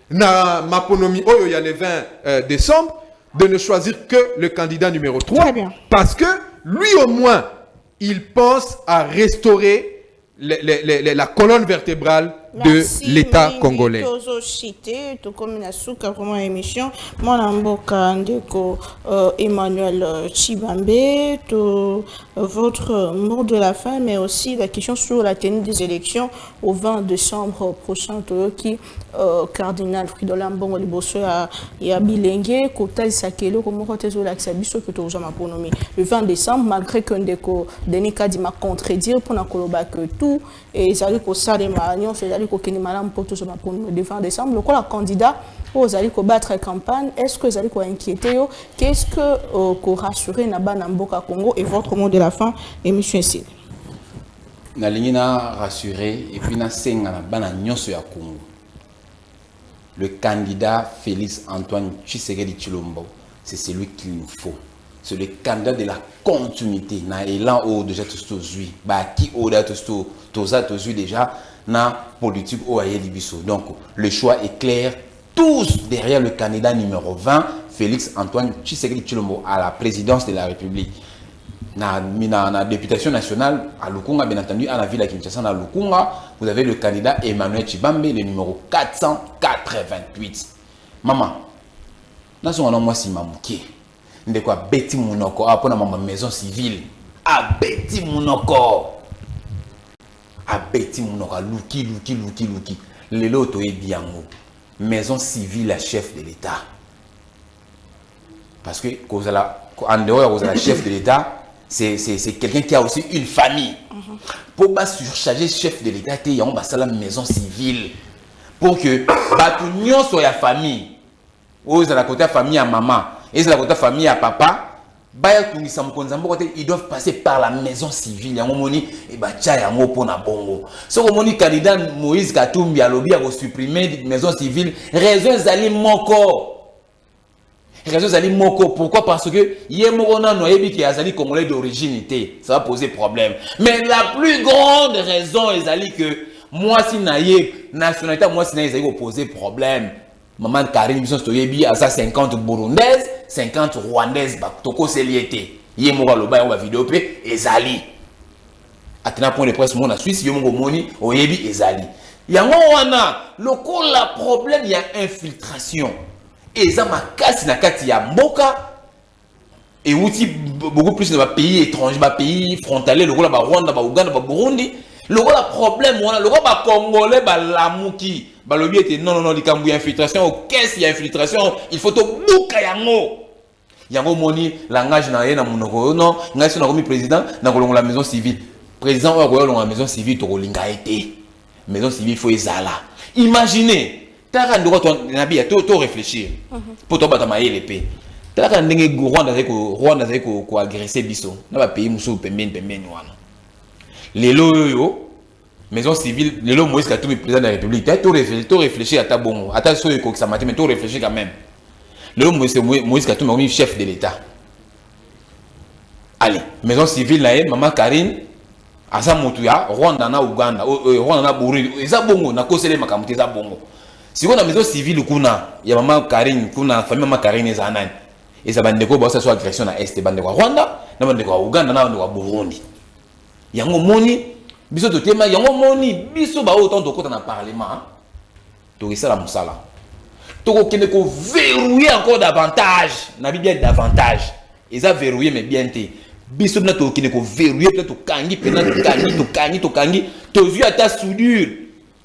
Na Maponomi, il y a le 20 décembre, de ne choisir que le candidat numéro 3. Très bien. Parce que lui, au moins, il pense à restaurer la colonne vertébrale de l'État congolais. Emmanuel Chibambe, votre mot de la fin, mais aussi la question sur la tenue des élections au 20 décembre prochain, qui cardinal Fridolin Mbongo Liboso ya Bilengue, Kota Isakelo, comme on dit le 20 décembre, malgré que Denis Kadima contredire pour que tout et ça dit que ça les marions, c'est d'aller qu'au Kenya malam pour tout ce le 20 décembre, le candidat vous allez combattre la campagne, est-ce que vous allez inquiéter? Qu'est-ce que vous rassurez na Mboka Congo et votre mot de la fin, émission ici? Na lingina rassuré et puis na senga na bana nyonso ya Congo. Le candidat Félix Antoine Tshisekedi Tshilombo, c'est celui qu'il nous faut. C'est le candidat de la continuité. Na élan au déjà tout zui, ba qui au déjà tout déjà na politique au aye libiso. Donc le choix est clair. Tous derrière le candidat numéro 20, Félix Antoine Tshisekedi Tshilombo, à la présidence de la République. Na députation nationale à Lukunga, bien entendu, à la ville de Kinshasa, à Lukunga, vous avez le candidat Emmanuel Chibambe, le numéro 488. Maman, nous sommes moi si mamouké. Nous quoi bêti mounoko, après ma maison civile. A bêti mounoko. A bêti mounoko, luki. Le loto est bien mou. Maison civile, la chef de l'État. Parce que en dehors, vous avez la chef de l'État, c'est quelqu'un qui a aussi une famille. Pour pas surcharger chef de l'État, il y a la maison civile. Pour que l'union soit la famille. Vous avez la côté famille à maman, et vous avez la côté famille à papa. Ils doivent passer par la maison civile. Et si vous candidat Moïse Katumbi a lobby à supprimer la maison civile, raison zali moko. Raison zali moko. Pourquoi? Parce que Yemorona Noyebi qui est congolais d'origine, ça va poser problème. Mais la plus grande raison est que moi si naïe nationalité, moi si naïe ça va poser problème. Maman Karim Bison Stoyebi a 50 burundaises, 50 rwandaises, toko seliété. Yemora loba on va vidéo pe ezali. Atena point de presse mon en Suisse, yomongo moni oyebi ezali. Yango wana loko la problème il y a infiltration. Et ça ma casse na kati ya mboka et outil beaucoup plus dans les pays étrangers, les pays frontaliers, le Rwanda, le Ouganda, le Burundi. Le problème wana le congolais ba lamuki. Balobi était non, il y a infiltration, au caisse, il y a infiltration, il faut tout bouka yango. Yango moni, langage na yena monoko, non, ngasi na komi président, na kolongo la maison civile. Président wa kolongo la maison civile, to kolinga été. Maison civile, il faut ezala. Imaginez, t'as ndoko to nabi to réfléchir. Pour to batama l'épée. T'as ndenge Rwanda ko agresser biso. Na ba pays musu pembeni wana. Lelo yo maison civile, le Moïse Katumbi, président de la République, tu réfléchis à ta bongo, à ta soeur qui s'est mais tu réfléchis quand même. Le Moïse Katumbi, chef de l'État. Allez, maison civile, maman Karine, à sa motuya, Rwanda na Ouganda, Rwanda na Burundi, et ça bongo, na kosele makamute ça bongo. Si on a maison civile, il y a maman Karine, kuna famille maman Karine et Zanan, et ça bandeko, ça soit agression à Est, bandeko Rwanda, na bandeko Ouganda, na bandeko Burundi. Il y a un moni. Biso to tema yango moni biso ba autant to kota na parlement to risala musala to ko kene ko verrouiller encore davantage na bibia davantage et ça verrouiller mais bien té biso na to kene ko verrouiller peut to kangi to kangi to vu ata soudure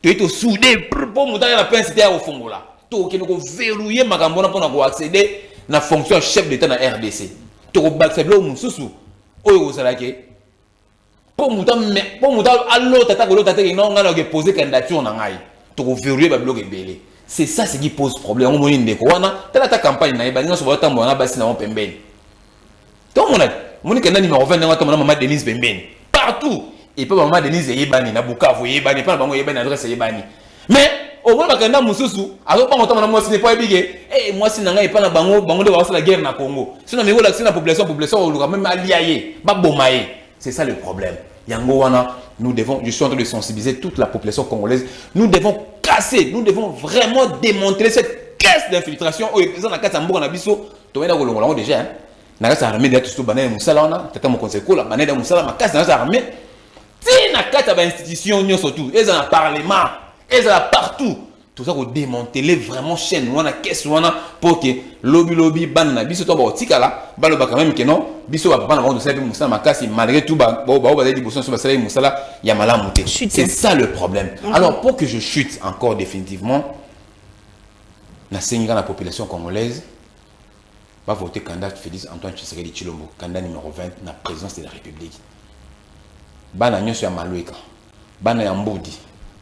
to souder pour monter la pince au fongola to kene ko verrouiller makambo na pona ko accéder na fonction chef d'état na RDC to ko bakseblo mususu oyo ozalaki pour monter à l'autre attaque non on a posé candidature en angai to verrouiller ba bloc ebele c'est ça ce qui pose problème on moni ndeko wana tala ta campagne na ebani so bata mbona basi na pembeni to moni kanda numéro 20 na maman Denise pembeni partout et pas maman Denise yebani na Bukavu yebani pas bango yebani adresse yebani mais au moins bakanda mususu alors pas monter na moi ce n'est pas bigé et moi si na ngai pas na bango de va la guerre na Congo sinon mais la population on va même allier ba bomaye. C'est ça le problème. Yangowana, je suis en train de sensibiliser toute la population congolaise. Nous devons casser, nous devons vraiment démontrer cette caisse d'infiltration. Oh, les gens na kati mboka na biso, to wena ko longola déjà hein. Na kati armée de tout banane musala ona, tata mo conseil ko la banane musala ma kati na armée. Ti na kati ba institution nyo surtout, ils en parlement, ils en partout. Tout ça ko démanteler vraiment chaîne wana caisse wana pour que lobby ban na biso to ba otikala ba loba quand même que non biso ba papa na bango de sabi musala makasi malgré tout ba ba di boson so ba sala musala ya malamu te. C'est ça le problème. Alors pour que je chute encore définitivement na senga la population congolaise va voter candidat Félix Antoine Tshisekedi Tshilombo, candidat numéro 20 na présidence de la République. Bana nyonso ya Malweka, bana ya Mbudi,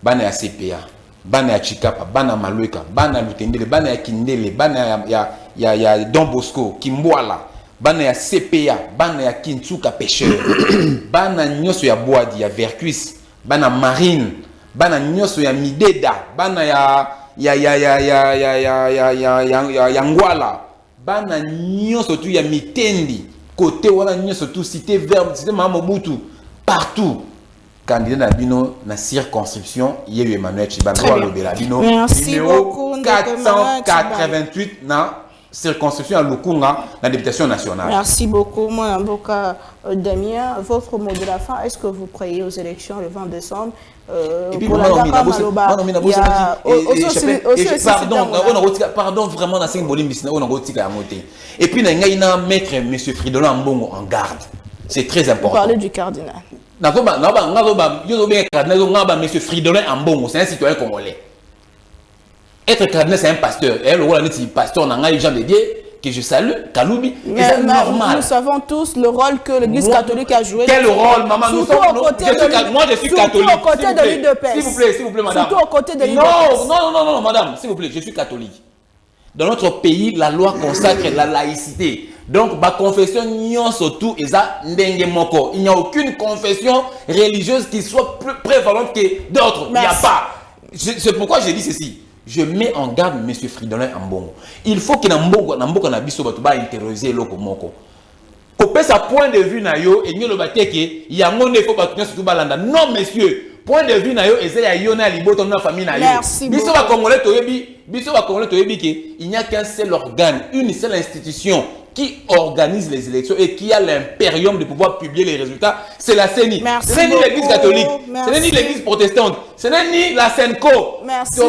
bana ya CPA, bana ya Chikapa, bana Malueka, bana Lutendele, bana ya Kindele, bana ya Don Bosco, Kimboala, bana ya CPA, bana ya Kintsuka pêcheur, bana nyoso ya Boadi, ya Vercuis, bana Marine, bana nyoso ya Mideda, bana ya Ngwala, bana nyoso tu ya Mitendi, côté wana nyoso tu cité Verbe, cité Mamobutu, partout. Candidat Nabino na circonscription Yéhu Emmanuel Chibano Lobelabino numéro 488 na circonscription à Lukunga la députation nationale. Merci beaucoup mon avocat Damien. Votre mot de la fin, est-ce que vous croyez aux élections le 20 décembre et puis pardon vraiment na 5 bolim bisina on ngotika ya moté. Et puis na ngai na mettre monsieur Fridolin Mbongo en garde. C'est très important. Vous parlez du cardinal. Monsieur Fridolin Ambongo, c'est un citoyen congolais. Être cardinal, c'est un pasteur. Et le rôle d'un pasteur, on a Jean de Dieu, que je salue, Kaloubi, et c'est normal. Nous savons tous le rôle que l'Église catholique a joué. Quel rôle, maman? Moi, je suis catholique. Surtout aux côtés de l'UDPS. S'il vous plaît, madame. Surtout aux côtés de l'UDPS. Non, madame, s'il vous plaît, je suis catholique. Dans notre pays, la loi consacre la laïcité. Donc, ma confession, il n'y a aucune confession religieuse qui soit plus prévalente que d'autres. Il n'y a pas. C'est pourquoi j'ai dit ceci. Je mets en garde M. Fridolin Ambongo. Il faut que Mbongo na biso batuba interroger loko moko. Kopé sa point de vue na yo et nyolo bateke yango ne faut pas surtout balanda. Non monsieur, point de vue na yo eza ya yo na liboto na famille na yo. Biso ba congolais toyebi que il n'y a qu'un seul organe, une seule institution qui organise les élections et qui a l'impérium de pouvoir publier les résultats, c'est la CENI. Ce n'est ni l'église catholique, ce n'est ni l'église protestante, ce n'est ni la SENCO. Merci.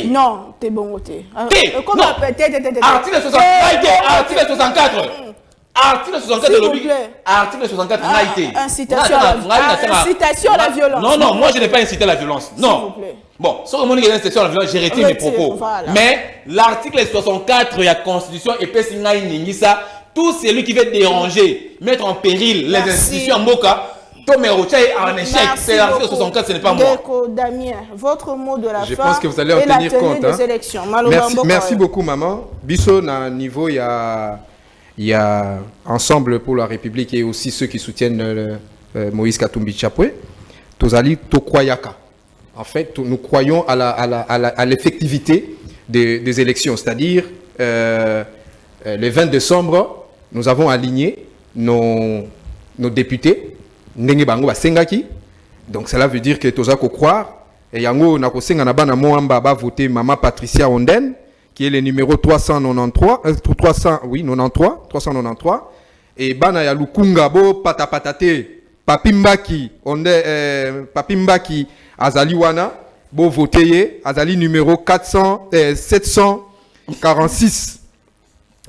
Non, t'es bon côté. Article 64. Article 64 de l'oblit. Article 64 n'a été. Incitation à la violence. Non, moi je n'ai pas incité à la violence. Non. Bon, si on dit incitation à la violence, j'ai retiré mes propos. Voilà. Mais l'article 64 de la Constitution et tout celui qui veut déranger, mettre en péril les institutions en Moka, en échec. C'est l'article 64, ce n'est pas moi. Damien, votre mot de la fin. Je pense que vous allez en tenir compte. Des élections. Merci beaucoup, maman. Bisso, na niveau, il y a Ensemble pour la République et aussi ceux qui soutiennent Moïse Katumbi Chapwe. Tozali Tokwayaka. En fait, nous croyons à l'effectivité des élections. C'est-à-dire, le 20 décembre, nous avons aligné nos députés. Ndenge bango basengaki. Donc cela veut dire que tozako croire. Et yango na kosenga na bana moamba ba voter Maman Patricia Onden, qui est le numéro 393, 393. Et bana ya Lukunga bo patapatate, Papimbaki, Papimbaki Azaliwana, bo voter Azali numéro 746.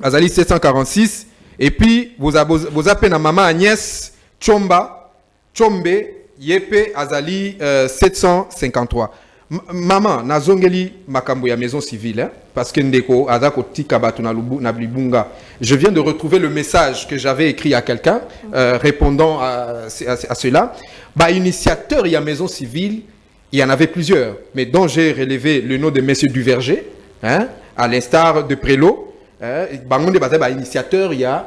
Azali 746. Et puis, vous appelez na Maman Agnès Chombe, Yepe Azali 753. Maman, nazongeli makambo ya maison civile, hein, parce que ndeko azako tikabatu na blibunga. Je viens de retrouver le message que j'avais écrit à quelqu'un répondant à cela. Bah, initiateur, il y a maison civile, il y en avait plusieurs, mais dont j'ai relevé le nom de Monsieur Duverger, hein, à l'instar de Prélo. Bangonde bah, initiateur, il y a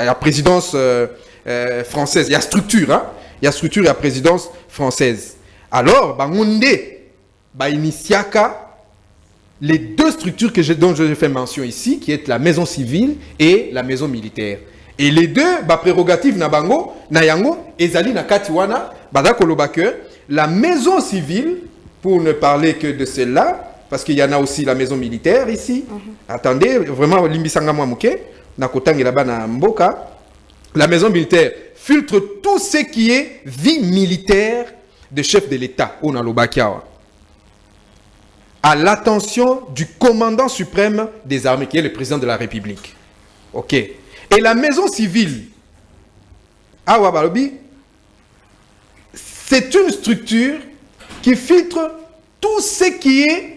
la présidence française, il y a structure, hein, il y a structure, il y a présidence française. Alors, Bangonde, initiaka les deux structures dont je fais mention ici, qui est la maison civile et la maison militaire. Et les deux, prérogatives na bango, na yango, ezali na katiwana, la maison civile, pour ne parler que de celle-là, parce qu'il y en a aussi la maison militaire ici. Attendez, vraiment, limbisanga mouke, na kotangi là-bas na mboka. La maison militaire filtre tout ce qui est vie militaire de chef de l'État, à l'attention du commandant suprême des armées, qui est le président de la République. Ok. Et la maison civile, c'est une structure qui filtre tout ce qui est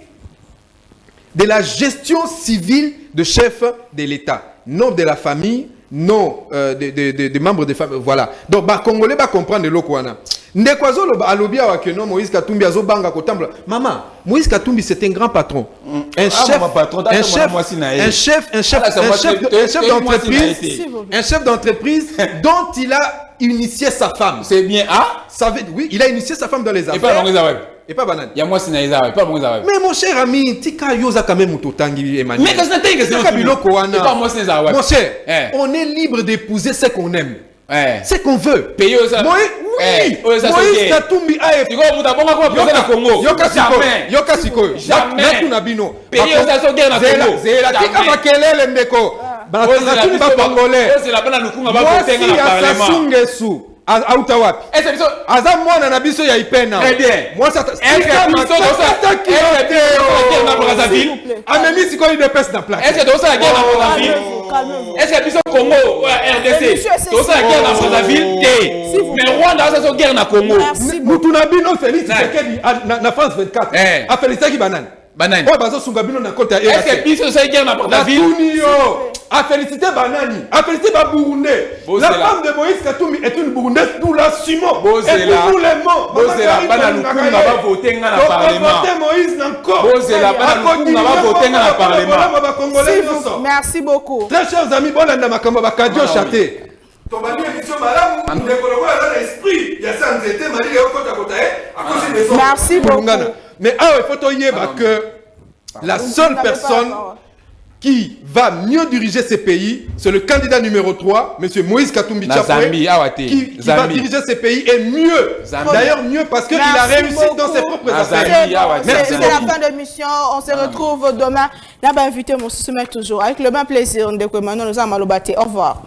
de la gestion civile de chef de l'État. Nom de la famille, non, des membres des femmes, voilà. Donc, bah, Congolais, bah, comprendre le Kouana. Ndekwazo, alobi que non, Moïse Katumbi, azo banga kotambla. Maman, Moïse Katumbi, c'est un grand patron. Un chef d'entreprise dont il a initié sa femme. C'est bien, ah? Oui, il a initié sa femme dans les affaires. Et pas banane. Il y a moi si naïza, pas bon ça. Mais mon cher ami, tika yoza quand même utotangi Emmanuel. Mais qu'est-ce que c'est pas moi si naïza. Mon cher, on est libre d'épouser ce qu'on aime. Ce qu'on veut. Payer ça. Oui. Moïse Katumbi a tu vois, vous d'abord quoi président du Congo. Yoka siko. Jamais. Nabino. Payer ça sur guerre na Congo. Zela tika makelele ndeko. Barakatu ba Congolais. C'est la bana lukunga ba kotenga na parlement. Sungesu. Auta wapi? Aza mwana na biso ya ipena. Très bien. Moi ça Amemi siko il dépêche na place. Est-ce que ça la guerre na Brazzaville? Est-ce que biso Congo RDC? Tout ça la guerre na Brazzaville? Mais Rwanda ça so guerre na Congo. Mutuna bino Félix Tshisekedi na France 24. A Félix qui banane. Banane. Oh bazo sunga bino na kota ya. Est-ce que biso ça guerre na Brazzaville? A félicité Banani, a félicité Burundais. La femme de Moïse Katumbi est une Burundaise, nous l'assumons. Et pour tous les mots, Bozela bana lukunga ba voter nga na parlement. Moïse encore. Bozela bana lukunga ba voter nga na parlement. Merci beaucoup. Très chers amis, bon anda makambo ba kadio chaté. Tobani émission malamu, ndekolo la l'esprit, ya ça nzete mali yo kota kota à cause des autres. Merci beaucoup. Mais il faut yeba que la seule personne qui va mieux diriger ces pays, c'est le candidat numéro 3, M. Moïse Katumbi Tchapoué, qui va diriger ces pays et mieux. D'ailleurs mieux parce qu'il a réussi dans ses propres affaires. C'est la fin de l'émission. On se retrouve demain. Là, invité mon soumet toujours. Avec le même plaisir. Nous allons au revoir.